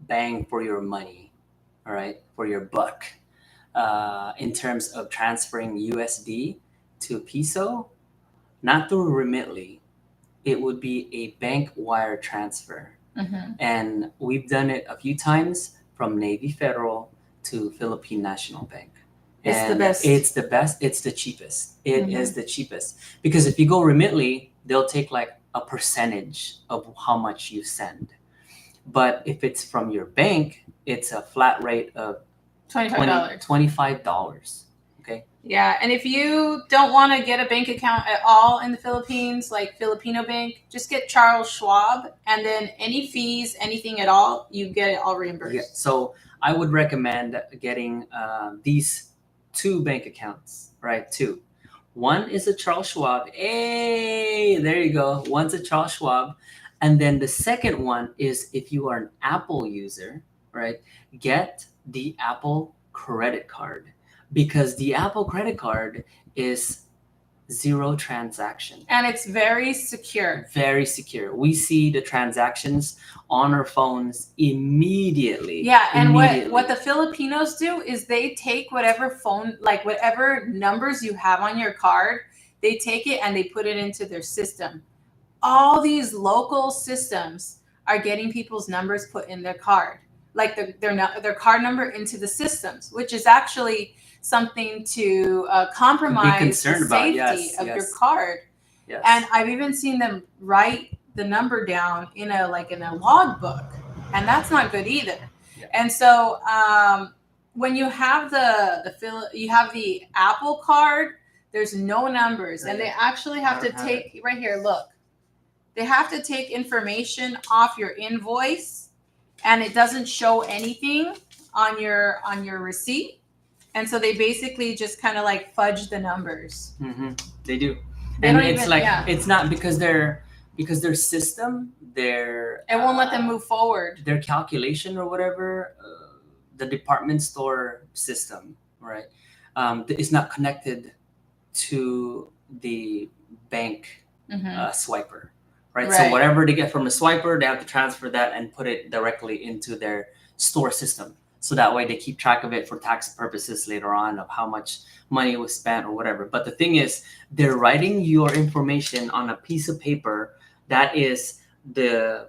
bang for your money, all right, for your buck, in terms of transferring USD to peso, not through Remitly, it would be a bank wire transfer. Mm-hmm. And we've done it a few times from Navy Federal to Philippine National Bank. It's the best. It's the best. It's the cheapest. It is the cheapest. Because if you go Remitly, they'll take like a percentage of how much you send. But if it's from your bank, it's a flat rate of $25. Okay. Yeah, and if you don't want to get a bank account at all in the Philippines, like Filipino Bank, just get Charles Schwab, and then any fees, anything at all, you get it all reimbursed. Yeah. So I would recommend getting these 2 bank accounts, right? 2. One is a Charles Schwab. Hey, there you go. One's a Charles Schwab. And then the second one is, if you are an Apple user, right, get the Apple credit card, because the Apple credit card is 0 transaction. And it's very secure. Very secure. We see the transactions on our phones immediately. Yeah, and what the Filipinos do is they take whatever phone, like whatever numbers you have on your card, they take it and they put it into their system. All these local systems are getting people's numbers put in their card, like their card number into the systems, which is actually something to compromise the safety of your card. Yes. And I've even seen them write the number down in a log book, and that's not good either. Yeah. And so when you have you have the Apple Card, there's no numbers, and they actually have to take right here. Look, they have to take information off your invoice, and it doesn't show anything on your receipt, and so they basically just kind of like fudge the numbers. Mm-hmm. They do, They and don't it's even- like yeah. it's not because their system, It won't let them move forward. their calculation or whatever, the department store system, right, is not connected to the bank swiper, right? So whatever they get from the swiper, they have to transfer that and put it directly into their store system. So that way they keep track of it for tax purposes later on of how much money was spent or whatever. But the thing is, they're writing your information on a piece of paper that is the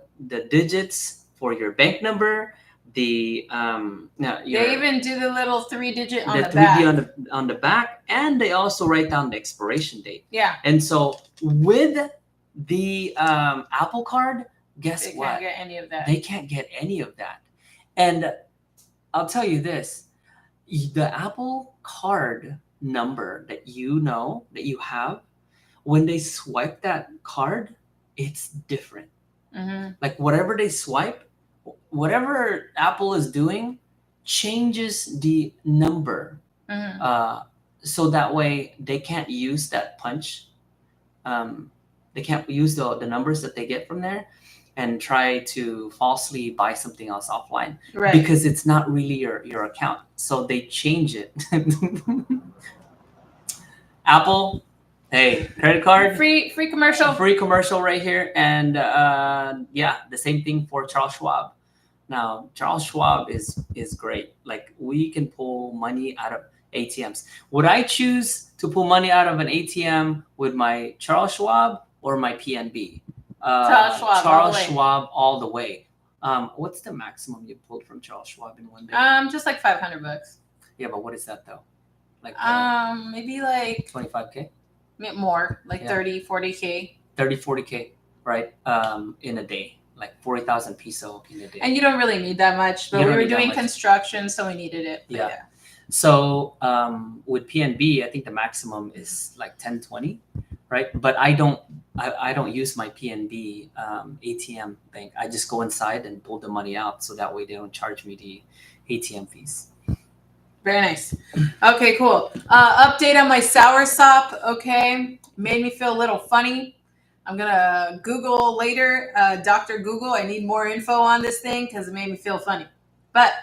digits for your bank number, they even do the little 3-digit on the 3D back. on the back, and they also write down the expiration date. Yeah. And so with the Apple Card, guess They what? can't get any of that. They can't get any of that. And I'll tell you this, the Apple Card number that that you have, when they swipe that card, it's different. Like whatever they swipe, whatever Apple is doing changes the number. So that way they can't use that punch. They can't use the numbers that they get from there and try to falsely buy something else offline, Right. because it's not really your account. So they change it. Apple, hey, credit card, Free commercial. free commercial right here. And yeah, the same thing for Charles Schwab. Now, Charles Schwab is great. Like, we can pull money out of ATMs. Would I choose to pull money out of an ATM with my Charles Schwab or my PNB? Charles Schwab all the way. What's the maximum you pulled from Charles Schwab in one day? Just like $500. Yeah, but what is that though? Like Maybe like 25K? more, like Yeah. 30, 40K. 30, 40K, right? In a day. Like 40,000 peso in a day. And you don't really need that much, but You we don't were need that doing much. construction, so we needed it. But Yeah. So with PNB, I think the maximum is like 10, 20, right? But I don't use my PNB ATM bank. I just go inside and pull the money out, so that way they don't charge me the ATM fees. Very nice. Okay, cool. Update on my soursop. Okay, made me feel a little funny. I'm gonna Google later, Dr. Google. I need more info on this thing because it made me feel funny. But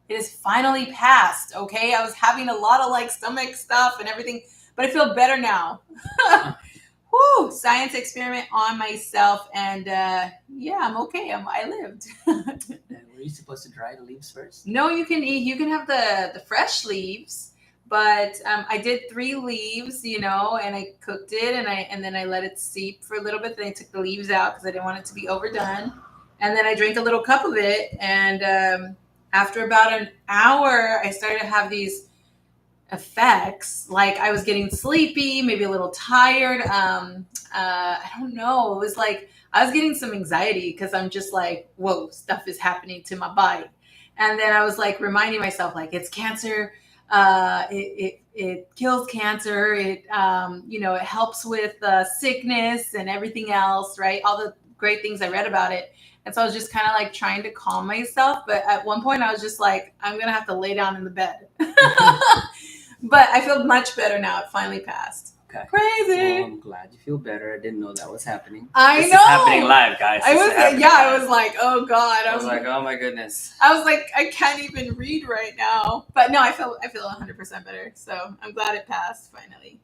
it is finally passed. Okay, I was having a lot of like stomach stuff and everything, but I feel better now. Woo! Science experiment on myself, and yeah, I'm okay. I lived. Were you supposed to dry the leaves first? No, you can eat. You can have the fresh leaves, but I did 3 leaves, and I cooked it, and then I let it steep for a little bit. Then I took the leaves out because I didn't want it to be overdone, and then I drank a little cup of it. And after about an hour, I started to have these effects, like I was getting sleepy, maybe a little tired. I don't know. It was like I was getting some anxiety because I'm just like, whoa, stuff is happening to my body. And then I was like reminding myself, like, it's cancer. It kills cancer. It it helps with sickness and everything else, right? All the great things I read about it. And so I was just kind of like trying to calm myself. But at one point I was just like, I'm going to have to lay down in the bed. But I feel much better now. It finally passed. Okay. Crazy. Well, I'm glad you feel better. I didn't know that was happening. I This know. is happening live, guys. I This is was happening I live. was like, oh God. I was like, oh my goodness. I was like, I can't even read right now. But no, I feel 100% better. So I'm glad it passed finally.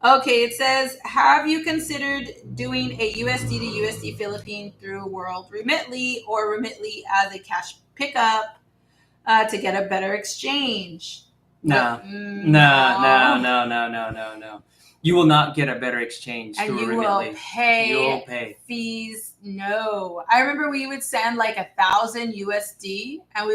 Okay, it says, have you considered doing a USD to USD Philippine through World Remitly or Remitly as a cash pickup to get a better exchange? No. No. You will not get a better exchange And through you Remitly. will pay You will pay. fees. No, I remember we would send like 1,000 USD, and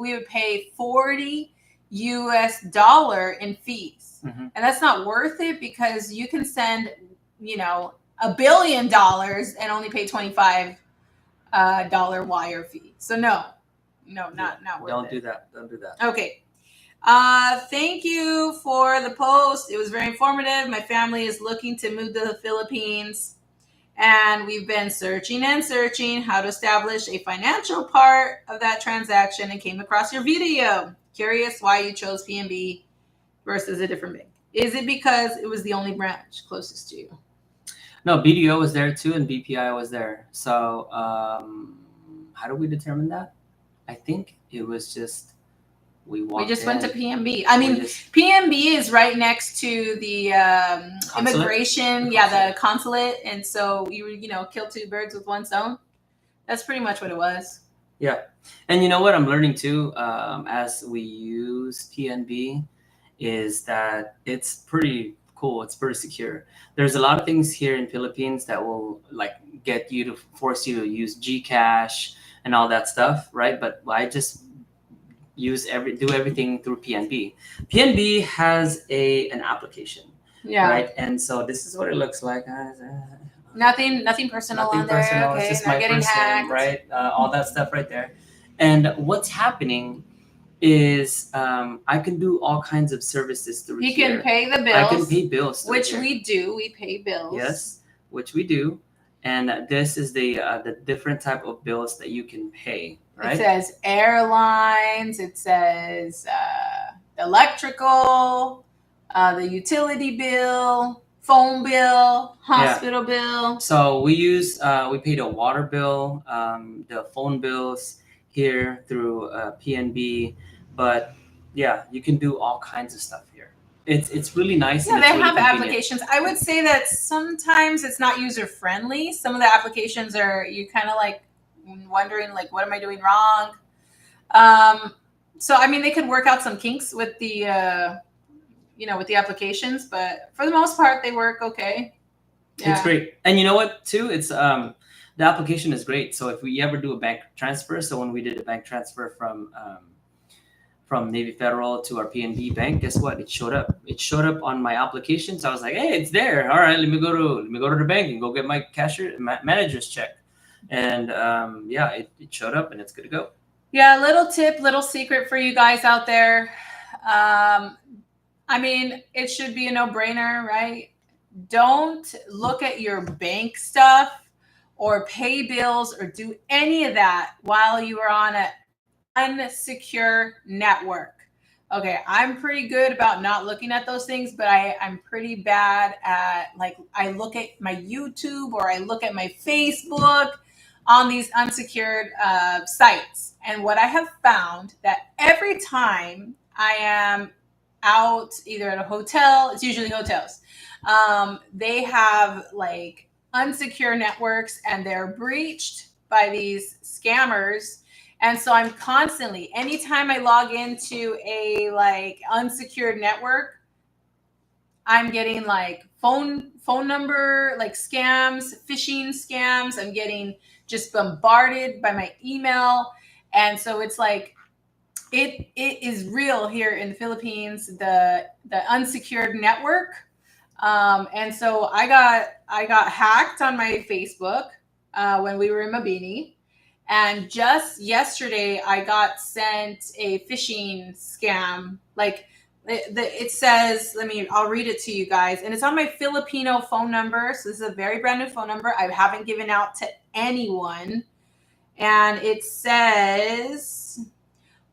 we would pay $40 US in fees, Mhm. and that's not worth it because you can send $1 billion and only pay $25 wire fee. So no, not worth it. Don't do that. Don't do that. Okay. Thank you for the post. It was very informative. My family is looking to move to the Philippines, and we've been searching and searching how to establish a financial part of that transaction and came across your video. Curious why you chose PNB versus a different bank. Is it because it was the only branch closest to you? No, BDO was there too, and BPI was there. So, how do we determine that? I think it was just we We walked just went to in. PNB. I We mean, just PNB is right next to the consulate. immigration, The yeah, the consulate. consulate, and so you know kill two birds with one stone. That's pretty much what it was. Yeah, and you know what I'm learning too, as we use PNB, is that it's pretty cool. It's pretty secure. There's a lot of things here in Philippines that will like get you to force you to use Gcash and all that stuff, right? But I just do everything through PNB. PNB has an application, Yeah. right? And so this is what it looks like. Nothing personal Nothing on there. personal. Okay, It's just not my getting first hacked. name, right? All that stuff right there. And what's happening is I can do all kinds of services through He here. can pay the bills. I can pay bills through which here. we do. We pay bills. Yes, which we do. And this is the different type of bills that you can pay, right? It says airlines. It says electrical, the utility bill, phone bill, hospital bill. So we paid a water bill, the phone bills here through PNB, but yeah, you can do all kinds of stuff here. It's really nice. Yeah, and they it's really have convenient. applications. I would say that sometimes it's not user friendly. Some of the applications are you kind of like wondering like, what am I doing wrong? So I mean, they could work out some kinks with the with the applications, but for the most part, they work okay. Yeah. It's great. And you know what too? It's the application is great. So if we ever do a bank transfer, so when we did a bank transfer from Navy Federal to our PNB bank, guess what? It showed up. It showed up on my application. So I was like, hey, it's there. All right, let me go to the bank and go get my manager's check. And yeah, it showed up and it's good to go. Yeah, little tip, little secret for you guys out there. I mean, it should be a no-brainer, right? Don't look at your bank stuff or pay bills or do any of that while you are on an unsecure network. Okay, I'm pretty good about not looking at those things, but I'm pretty bad at like I look at my YouTube or I look at my Facebook on these unsecured sites. And what I have found that every time I am out either at a hotel, it's usually hotels, they have like unsecure networks and they're breached by these scammers. And so I'm constantly, anytime I log into a like unsecured network, I'm getting like phone number like scams, phishing scams. I'm getting just bombarded by my email. And so it's like it is real here in the Philippines, the unsecured network. And so I got hacked on my Facebook when we were in Mabini. And just yesterday, I got sent a phishing scam. Like it says, I'll read it to you guys. And it's on my Filipino phone number. So this is a very brand new phone number. I haven't given out to anyone. And it says,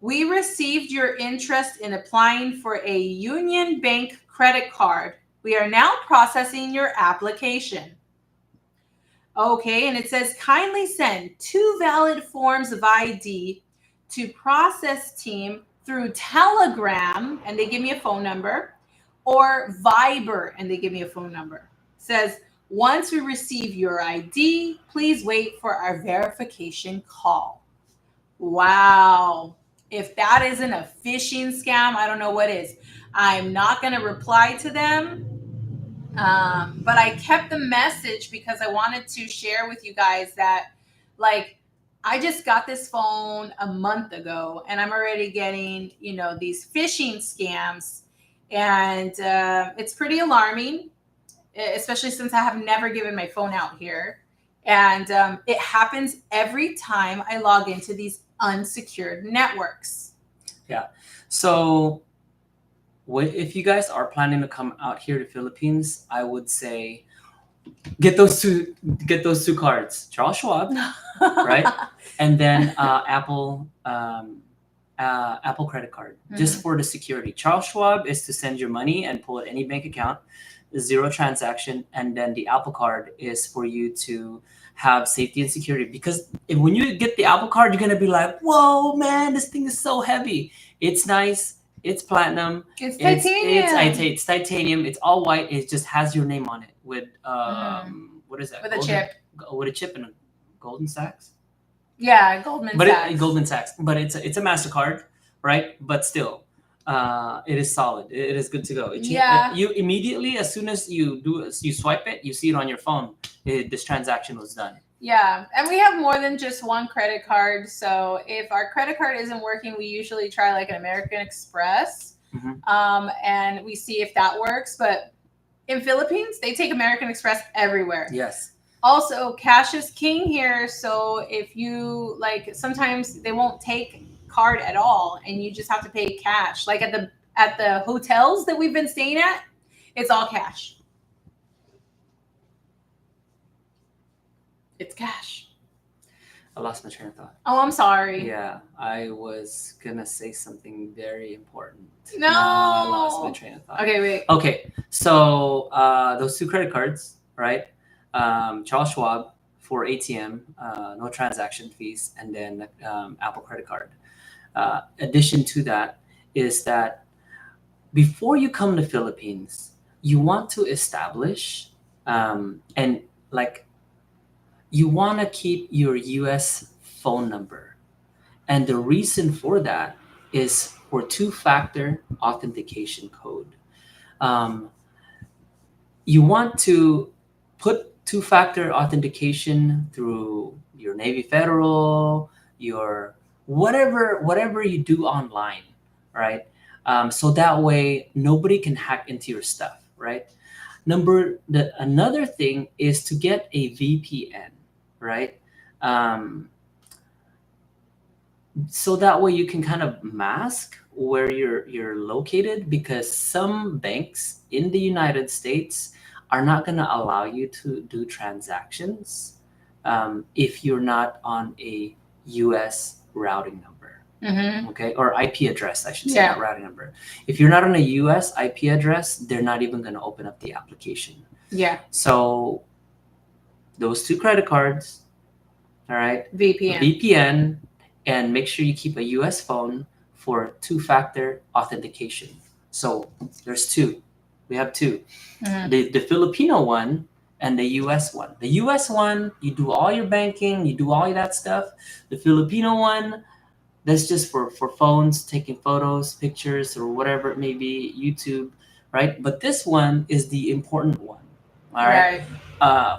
we received your interest in applying for a Union Bank credit card. We are now processing your application. Okay, and it says kindly send 2 valid forms of ID to process team through Telegram, and they give me a phone number, or Viber, and they give me a phone number. It says, once we receive your ID, please wait for our verification call. Wow. If that isn't a phishing scam, I don't know what is. I'm not going to reply to them. But I kept the message because I wanted to share with you guys that, like, I just got this phone a month ago and I'm already getting, these phishing scams. And it's pretty alarming, especially since I have never given my phone out here. And it happens every time I log into these unsecured networks. Yeah. So if you guys are planning to come out here to Philippines, I would say get those two cards, Charles Schwab, right? And then Apple credit card, just for the security. Charles Schwab is to send your money and pull at any bank account, zero transaction, and then the Apple card is for you to have safety and security. Because when you get the Apple card, you're gonna be like, "Whoa, man, this thing is so heavy." It's nice. It's platinum. It's titanium. It's titanium. It's all white. It just has your name on it with what is that? With a chip. With a chip and a Golden Sachs. Yeah, Goldman Sachs. Goldman Sachs, but it's a Mastercard, right? But still, it is solid. It is good to go. You immediately, as soon as you swipe it, you see it on your phone. This transaction was done. Yeah, and we have more than just one credit card. So if our credit card isn't working, we usually try like an American Express, and we see if that works. But in Philippines, they take American Express everywhere. Yes. Also, cash is king here. So if you sometimes they won't take card at all, and you just have to pay cash. Like at the hotels that we've been staying at, it's all cash. It's cash. I lost my train of thought. Oh, I'm sorry. Yeah, I was gonna say something very important. No, I lost my train of thought. Okay, wait. Okay, so those two credit cards, right? Charles Schwab for ATM, no transaction fees, and then Apple credit card. Addition to that is that before you come to Philippines, you want to establish and you want to keep your US phone number. And the reason for that is for two-factor authentication code. You want to put two-factor authentication through your Navy Federal, your whatever you do online, right? So that way nobody can hack into your stuff, right? Another thing is to get a VPN, right? So that way you can kind of mask where you're located, because some banks in the United States are not going to allow you to do transactions if you're not on a US routing number. Okay, or IP address, I should say, not routing number. If you're not on a US IP address, they're not even going to open up the application. Yeah. So those two credit cards, all right, VPN, and make sure you keep a US phone for two-factor authentication. So there's two. We have two. The Filipino one and the US one. The US one, you do all your banking, you do all of that stuff. The Filipino one, that's just for phones, taking photos, pictures, or whatever it may be, YouTube, right? But this one is the important one, all right?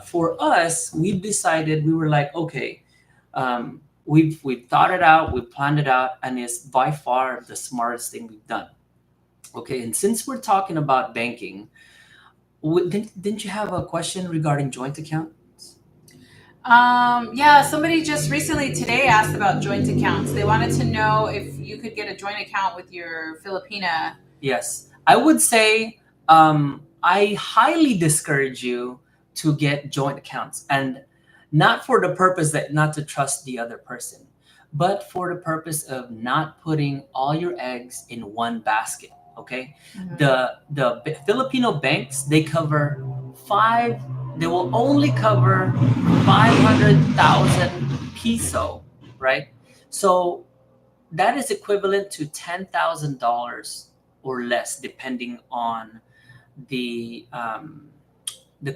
For us, we decided, we were like, okay, we've thought it out, we've planned it out, and it's by far the smartest thing we've done. Okay, and since we're talking about banking, didn't you have a question regarding joint accounts? Yeah, somebody just recently today asked about joint accounts. They wanted to know if you could get a joint account with your Filipina. Yes, I would say I highly discourage you to get joint accounts, and not for the purpose that not to trust the other person, but for the purpose of not putting all your eggs in one basket. Okay, the Filipino banks, they will only cover 500,000 peso, right? So that is equivalent to $10,000 or less, depending on the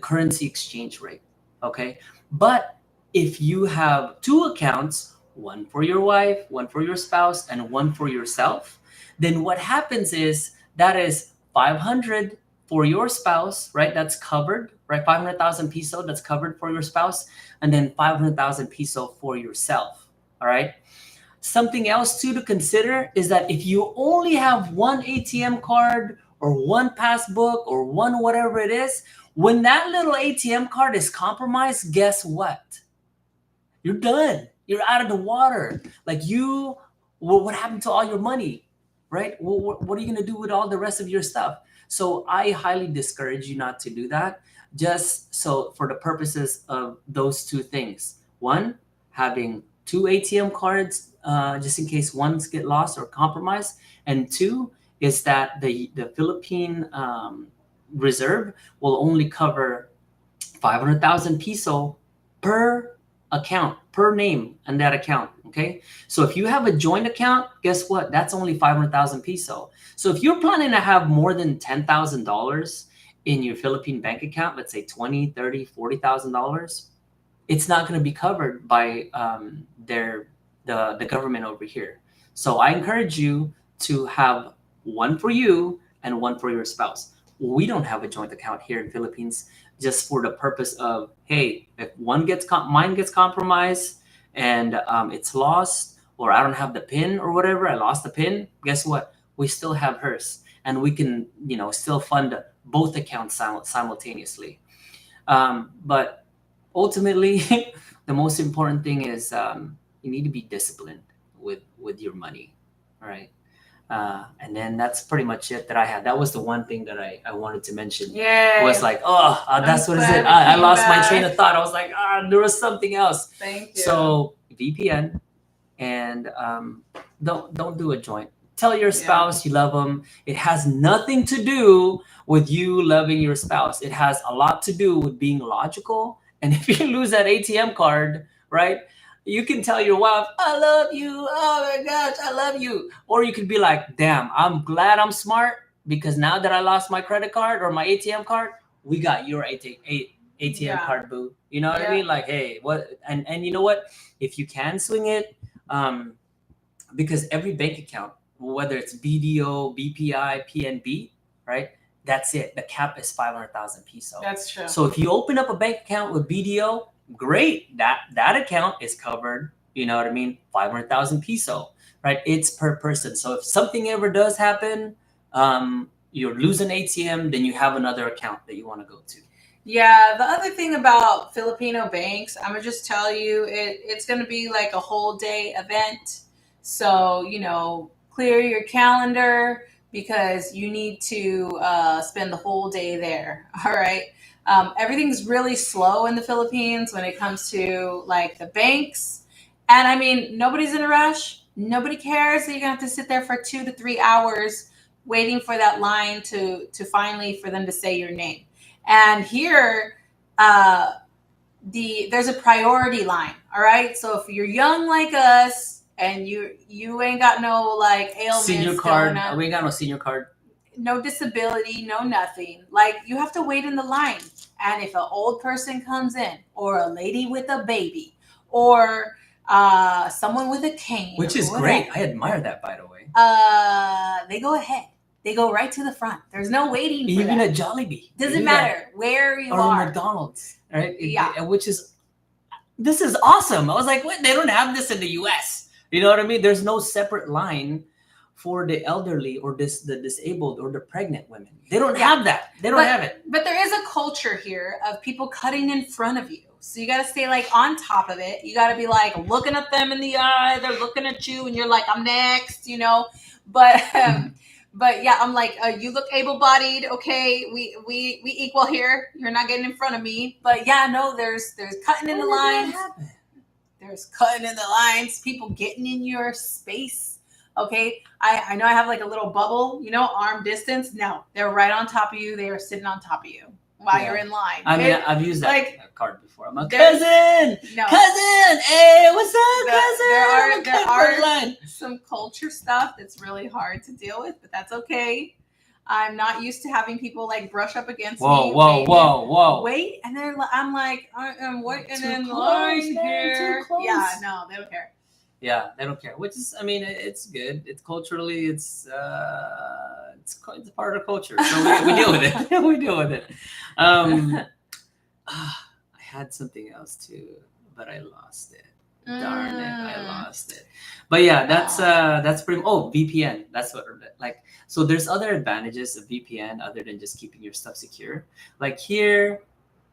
currency exchange rate. Okay, but if you have two accounts, one for your wife, one for your spouse, and one for yourself, then what happens is that is 500 for your spouse, right? That's covered, right? 500,000 peso, that's covered for your spouse, and then 500,000 peso for yourself, all right? Something else too to consider is that if you only have one ATM card or one passbook or one whatever it is, when that little ATM card is compromised, guess what? You're done. You're out of the water. What happened to all your money? right? Well, what are you going to do with all the rest of your stuff? So I highly discourage you not to do that, just so for the purposes of those two things. One, having two ATM cards just in case ones get lost or compromised, and two is that the Philippine reserve will only cover 500,000 peso per account, per name on that account. Okay. So if you have a joint account, guess what? That's only 500,000 peso. So if you're planning to have more than $10,000 in your Philippine bank account, let's say 20, 30, $40,000, it's not going to be covered by the government over here. So I encourage you to have one for you and one for your spouse. We don't have a joint account here in Philippines, just for the purpose of, hey, if mine gets compromised and it's lost, or I don't have the pin or whatever, I lost the pin. Guess what? We still have hers, and we can still fund both accounts simultaneously. But ultimately, the most important thing is you need to be disciplined with your money, all right? And then that's pretty much it that I had. That was the one thing that I wanted to mention. Yeah. Was like, that's what is glad it. it I came lost my back. train of thought. I was like, there was something else. Thank you. So VPN, and don't do a joint. Tell your spouse you love them. It has nothing to do with you loving your spouse. It has a lot to do with being logical. And if you lose that ATM card, right, you can tell your wife, I love you. Oh my gosh, I love you. Or you could be like, damn, I'm glad I'm smart, because now that I lost my credit card or my ATM card, we got your ATM card, boo. You know what I mean? Like, hey, what? And you know what? If you can swing it, because every bank account, whether it's BDO, BPI, PNB, right? That's it. The cap is 500,000 peso. That's true. So if you open up a bank account with BDO, great. That account is covered. You know what I mean? 500,000 peso, right? It's per person. So if something ever does happen, you're losing ATM, then you have another account that you want to go to. Yeah, the other thing about Filipino banks, I'm gonna just tell you, it's gonna be like a whole day event. So, clear your calendar, because you need to spend the whole day there. All right. Everything's really slow in the Philippines when it comes to like the banks. And I mean, nobody's in a rush. Nobody cares that you're gonna have to sit there for 2 to 3 hours waiting for that line to finally for them to say your name. And here, there's a priority line. All right. So if you're young like us, and you ain't got no like ailments, senior card. We ain't got no senior card. No disability, no nothing. Like, you have to wait in the line. And if an old person comes in, or a lady with a baby, or someone with a cane, which is great. I admire that, by the way. They go ahead. They go right to the front. There's no waiting. Even for at Jollibee. Doesn't matter where you or are. McDonald's, right? Yeah. This is awesome. I was like, what? They don't have this in the US. You know what I mean? There's no separate line for the elderly or the disabled or the pregnant women. They don't have that. They don't have it. But there is a culture here of people cutting in front of you. So you got to stay like on top of it. You got to be like looking at them in the eye. They're looking at you and you're like, I'm next, But but yeah, I'm like, you look able-bodied. Okay, we equal here. You're not getting in front of me. But yeah, no, there's cutting in the lines. There's cutting in the lines, people getting in your space. Okay. I know I have like a little bubble, arm distance. No, they're right on top of you. They are sitting on top of you while you're in line. I mean, I've used that card before. I'm a cousin. No. Cousin. Hey, what's up, cousin? There are some culture stuff that's really hard to deal with, but that's okay. I'm not used to having people like brush up against me. Whoa. Wait, and then I'm like, I'm waiting in line here. Yeah, no, they don't care. Yeah, they don't care. Which is, I mean, it's good. It's culturally, it's part of culture. So we deal with it. We deal with it. I had something else too, but I lost it. Darn it, I lost it. But yeah, that's pretty. Oh, VPN. That's what like. So there's other advantages of VPN other than just keeping your stuff secure. Like here,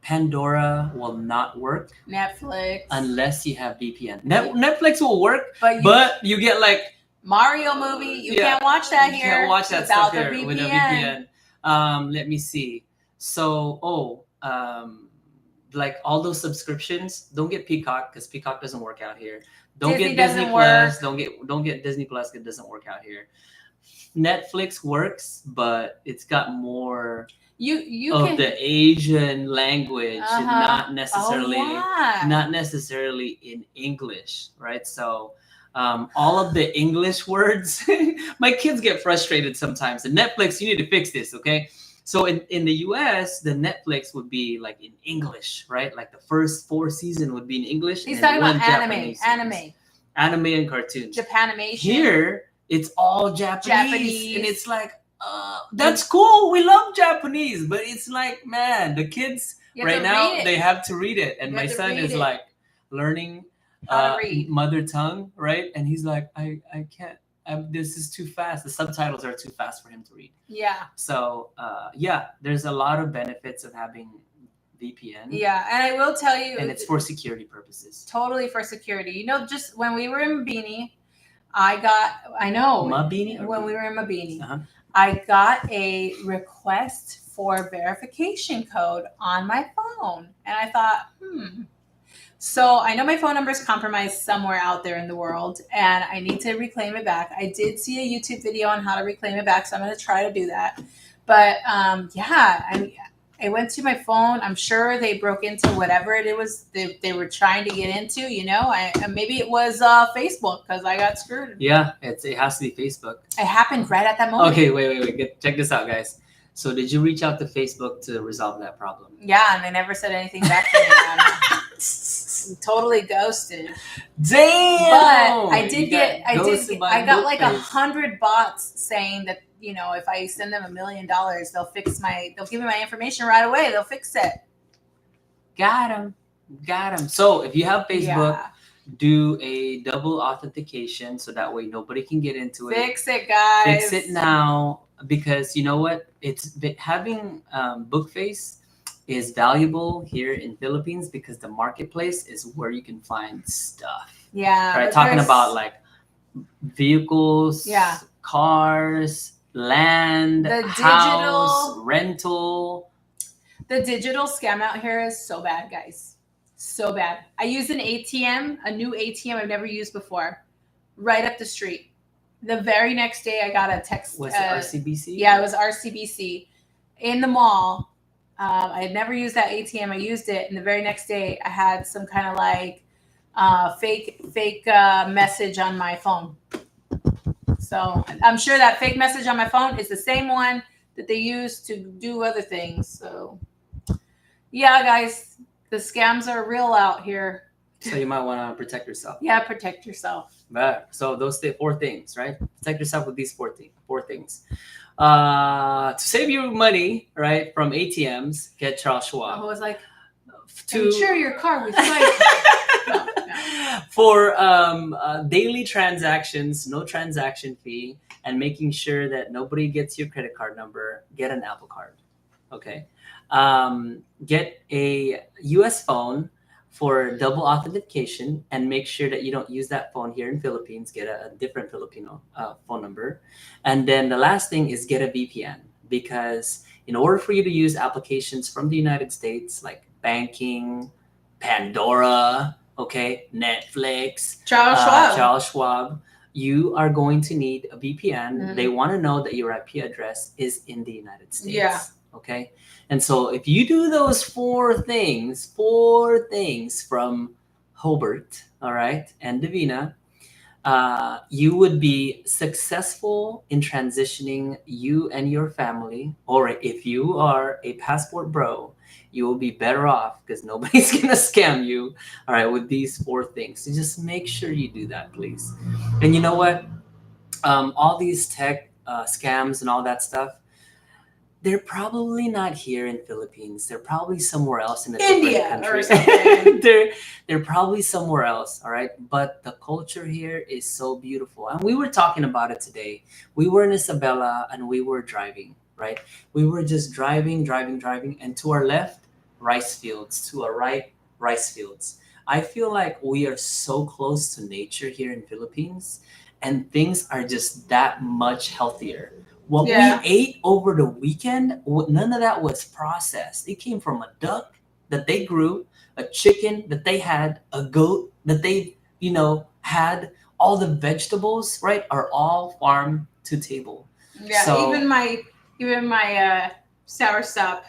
Pandora will not work. Netflix. Unless you have VPN. Netflix will work, but you get like Mario movie. You Yeah, can't watch that you here. can't watch that without stuff the here with a VPN. VPN. Let me see. So, like all those subscriptions, don't get Peacock because Peacock doesn't work out here. Don't Disney get Disney doesn't Plus. work. Don't get Disney Plus. It doesn't work out here. Netflix works, but it's got more You of can. the Asian language, and not necessarily yeah. not necessarily in English, right? So all of the English words, my kids get frustrated sometimes. And Netflix, you need to fix this, okay? So in the US, the Netflix would be like in English, right? Like the first 4 seasons would be in English. He's and then talking about one anime, Japanese series. Anime and cartoons. Japanimation. Here, it's all Japanese. And Japanese. it's like, that's cool. We love Japanese, but it's like, man, the kids You have right to now read it. they have to read it, and You my have to son read is it. like learning How to read. mother tongue, right? And he's like, I can't. This is too fast. The subtitles are too fast for him to read. Yeah. So yeah, there's a lot of benefits of having VPN. Yeah, and I will tell you, And it's for security purposes. totally for security. You know, just when we were in Mabini, Mabini? When we were in Mabini, Uh-huh. I got a request for verification code on my phone. And I thought, So I know my phone number is compromised somewhere out there in the world, and I need to reclaim it back. I did see a YouTube video on how to reclaim it back, so I'm going to try to do that. But I went to my phone. I'm sure they broke into whatever it was they were trying to get into. You know, maybe it was Facebook because I got screwed. Yeah, it has to be Facebook. It happened right at that moment. Okay, wait. Check this out, guys. So did you reach out to Facebook to resolve that problem? Yeah, and they never said anything back to me. Totally ghosted. Damn. But I got like 100 bots saying that, you know, if I send them $1 million, they'll give me my information right away. They'll fix it. Got him. So if you have Facebook, do a double authentication so that way nobody can get into it. Fix it, guys. Fix it now, because you know what? Having Bookface is valuable here in Philippines because the marketplace is where you can find stuff. Yeah. Right, talking about like vehicles, cars, land, house, rental. The digital scam out here is so bad, guys. So bad. I used an ATM, a new ATM I've never used before, right up the street. The very next day, I got a text. Was it RCBC? Yeah, it was RCBC in the mall. I had never used that ATM. I used it, and the very next day, I had some kind of like fake message on my phone. So I'm sure that fake message on my phone is the same one that they use to do other things. So yeah, guys, the scams are real out here. So you might want to protect yourself. Yeah, protect yourself. Right. So those 4 things, right? Protect yourself with these 4 things. To save you money, right, from ATMs, get Charles Schwab. I was like, insure your car with life. No. For daily transactions, no transaction fee, and making sure that nobody gets your credit card number, get an Apple Card. Okay. Get a US phone for double authentication, and make sure that you don't use that phone here in Philippines. Get a different Filipino phone number. And then the last thing is get a VPN, because in order for you to use applications from the United States, like banking, Pandora, okay, Netflix, Charles Schwab, you are going to need a VPN. Mm-hmm. They want to know that your IP address is in the United States. Yeah. Okay. And so if you do those 4 things from Hobart, all right, and Davina, you would be successful in transitioning you and your family. Or if you are a passport bro, you will be better off because nobody's going to scam you, all right, with these 4 things. So just make sure you do that, please. And you know what? All these tech scams and all that stuff, they're probably not here in Philippines. They're probably somewhere else in a India different country. Or something. they're probably somewhere else, all right? But the culture here is so beautiful. And we were talking about it today. We were in Isabela and we were driving, right? We were just driving. And to our left, rice fields. To our right, rice fields. I feel like we are so close to nature here in Philippines. and things are just that much healthier. What Yeah. we ate over the weekend, none of that was processed. It came from a duck that they grew, a chicken that they had, a goat that they, had. All the vegetables, right, are all farm to table. Yeah, So even my soursop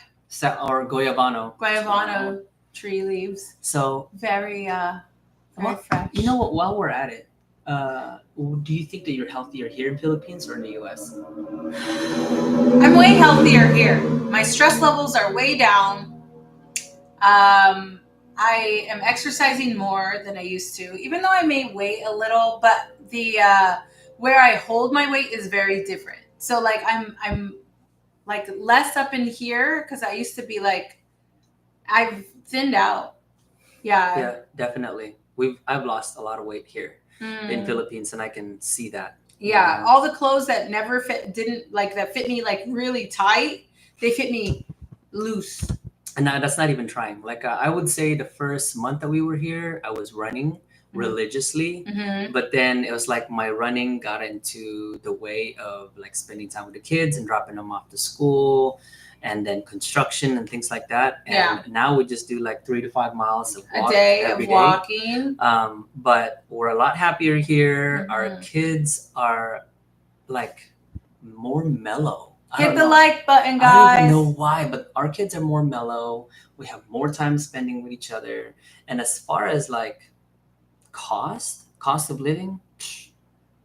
or guayavano tree leaves So very well, fresh. you know what? While we're at it, do you think that you're healthier here in Philippines or in the U.S.? I'm way healthier here. My stress levels are way down. I am exercising more than I used to, even though I may weigh a little, but the where I hold my weight is very different. So like I'm like less up in here because I used to be like I've thinned out. Yeah. Yeah, definitely. I've lost a lot of weight here in Philippines, and I can see that. Yeah, all the clothes that never that fit me like really tight, they fit me loose. And that's not even trying. Like I would say, the first month that we were here, I was running religiously, but then it was like my running got into the way of like spending time with the kids and dropping them off to school, and then construction and things like that. And now we just do like 3 to 5 miles of walk A day every of day. walking. But we're a lot happier here. Our kids are like more mellow. Hit the like button, guys. I don't even know why, but our kids are more mellow. We have more time spending with each other. And as far as like cost of living,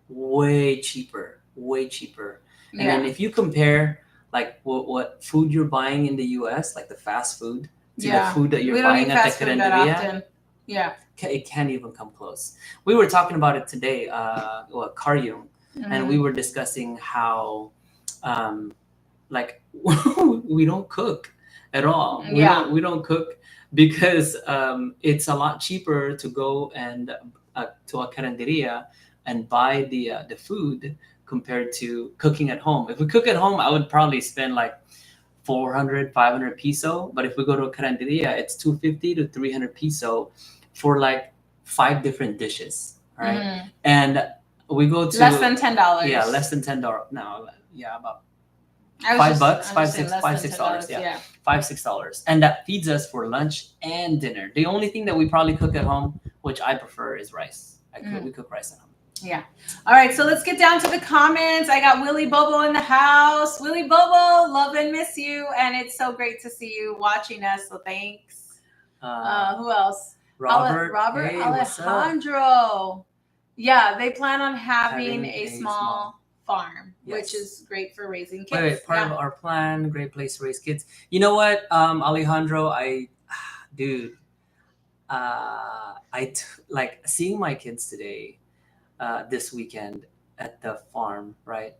way cheaper. And then if you compare like what food you're buying in the US, like the fast food, to the food that you're buying at the Carinderia, it can't even come close. We were talking about it today, Karyong, and we were discussing how like we don't cook at all. We don't cook because it's a lot cheaper to go and to a carinderia and buy the food compared to cooking at home. If we cook at home, I would probably spend like 400, 500 peso. But if we go to a carinderia, it's 250 to 300 peso for like 5 different dishes, right? And we go to less than $10. Yeah, less than $10. No, yeah, about $5, $6, yeah. $5-6, and that feeds us for lunch and dinner. The only thing that we probably cook at home, which I prefer, is rice. We cook rice at home. Yeah. All right, so let's get down to the comments. I got Willie Bobo in the house. Willie Bobo, love and miss you, and it's so great to see you watching us. So thanks. Who else? Robert hey, Alejandro. Yeah, they plan on having a small farm, which is great for raising kids. Part of our plan, great place to raise kids. You know what, Alejandro, like seeing my kids today, this weekend at the farm, right?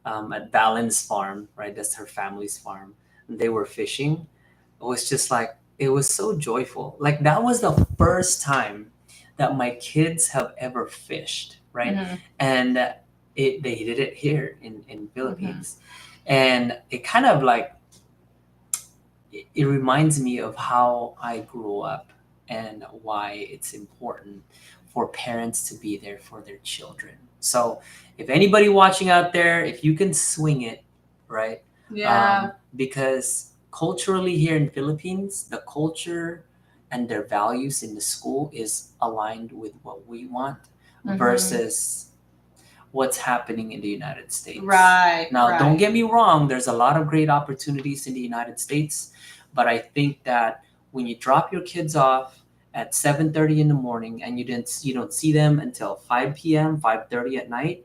At Balance Farm, right? That's her family's farm. And they were fishing. It was just like, it was so joyful. Like that was the first time that my kids have ever fished, right? And they did it here in Philippines. And it kind of like, it reminds me of how I grew up and why it's important for parents to be there for their children. So if anybody watching out there, if you can swing it, right? Because culturally here in Philippines, the culture and their values in the school is aligned with what we want versus what's happening in the United States. Now, don't get me wrong, there's a lot of great opportunities in the United States, but I think that when you drop your kids off at 7:30 in the morning and you don't see them until 5 p.m., 5:30 at night,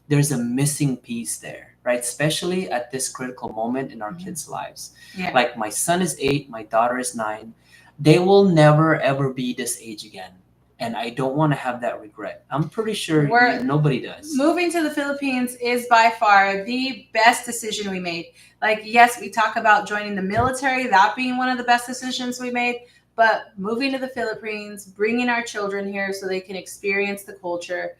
there's a missing piece there, right? Especially at this critical moment in our kids' lives. Like my son is 8, my daughter is 9. They will never ever be this age again. And I don't want to have that regret. I'm pretty sure nobody does. Moving to the Philippines is by far the best decision we made. Like, yes, we talk about joining the military, that being one of the best decisions we made. But moving to the Philippines, bringing our children here so they can experience the culture.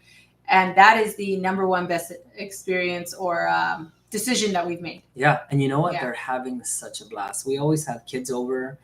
And that is the number one best experience or decision that we've made. Yeah, and you know what? Yeah. They're having such a blast. We always have kids over.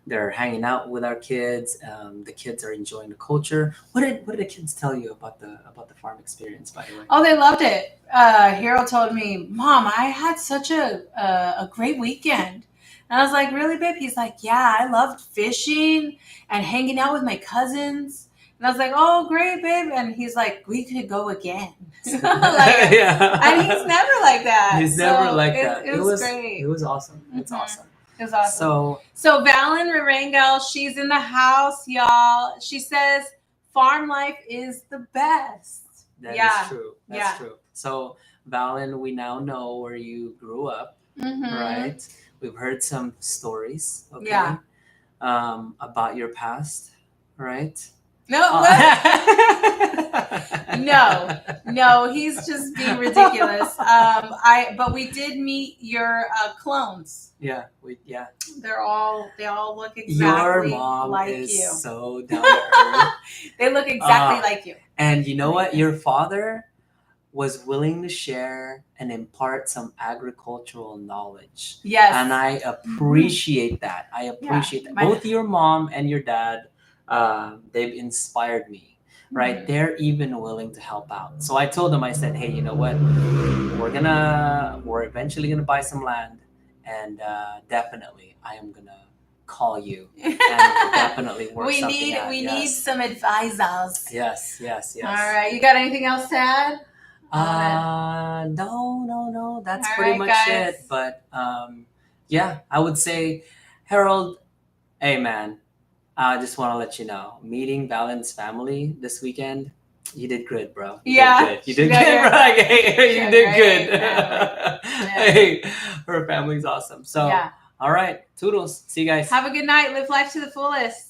They're hanging out with our kids. The kids are enjoying the culture. What did the kids tell you about the farm experience? By the way. Oh, they loved it. Harold told me, Mom, I had such a great weekend. And I was like, really, babe? He's like, yeah, I loved fishing and hanging out with my cousins. And I was like, oh, great, babe. And he's like, we could go again. Like, Yeah. and he's never like that. He's never So like that. It was great. It was awesome. It's Mhm. awesome. It was awesome. So So Valen Rangel, she's in the house, y'all. She says farm life is the best. that is Yeah. true. That's Yeah. true. So Valen, we now know where you grew up, Mhm. right? We've heard some stories, okay, Yeah. about your past, right? No, no, he's just being ridiculous. But we did meet your clones. Yeah, They all look Your exactly mom like is you. so down to earth. They look exactly like you. And you know what? Your father was willing to share and impart some agricultural knowledge. Yes. And I appreciate that. I appreciate that. My- Both your mom and your dad, they've inspired me, right? Mhm. They're even willing to help out. So I told them, I said, hey, you know what? We're eventually gonna buy some land, and definitely I am gonna call you and definitely work we something need out. need some advisors. Yes. All right. You got anything else to add? No. That's All pretty right, much guys. it. But yeah, I would say, Harold, hey man, I just want to let you know, meeting Valen's family this weekend, you did good, bro. Yeah. You did Yeah, good, yeah. bro. Hey, you Yeah, did great good. family. Hey, her family's awesome. So, Yeah. all right, toodles. See you guys. Have a good night. Live life to the fullest.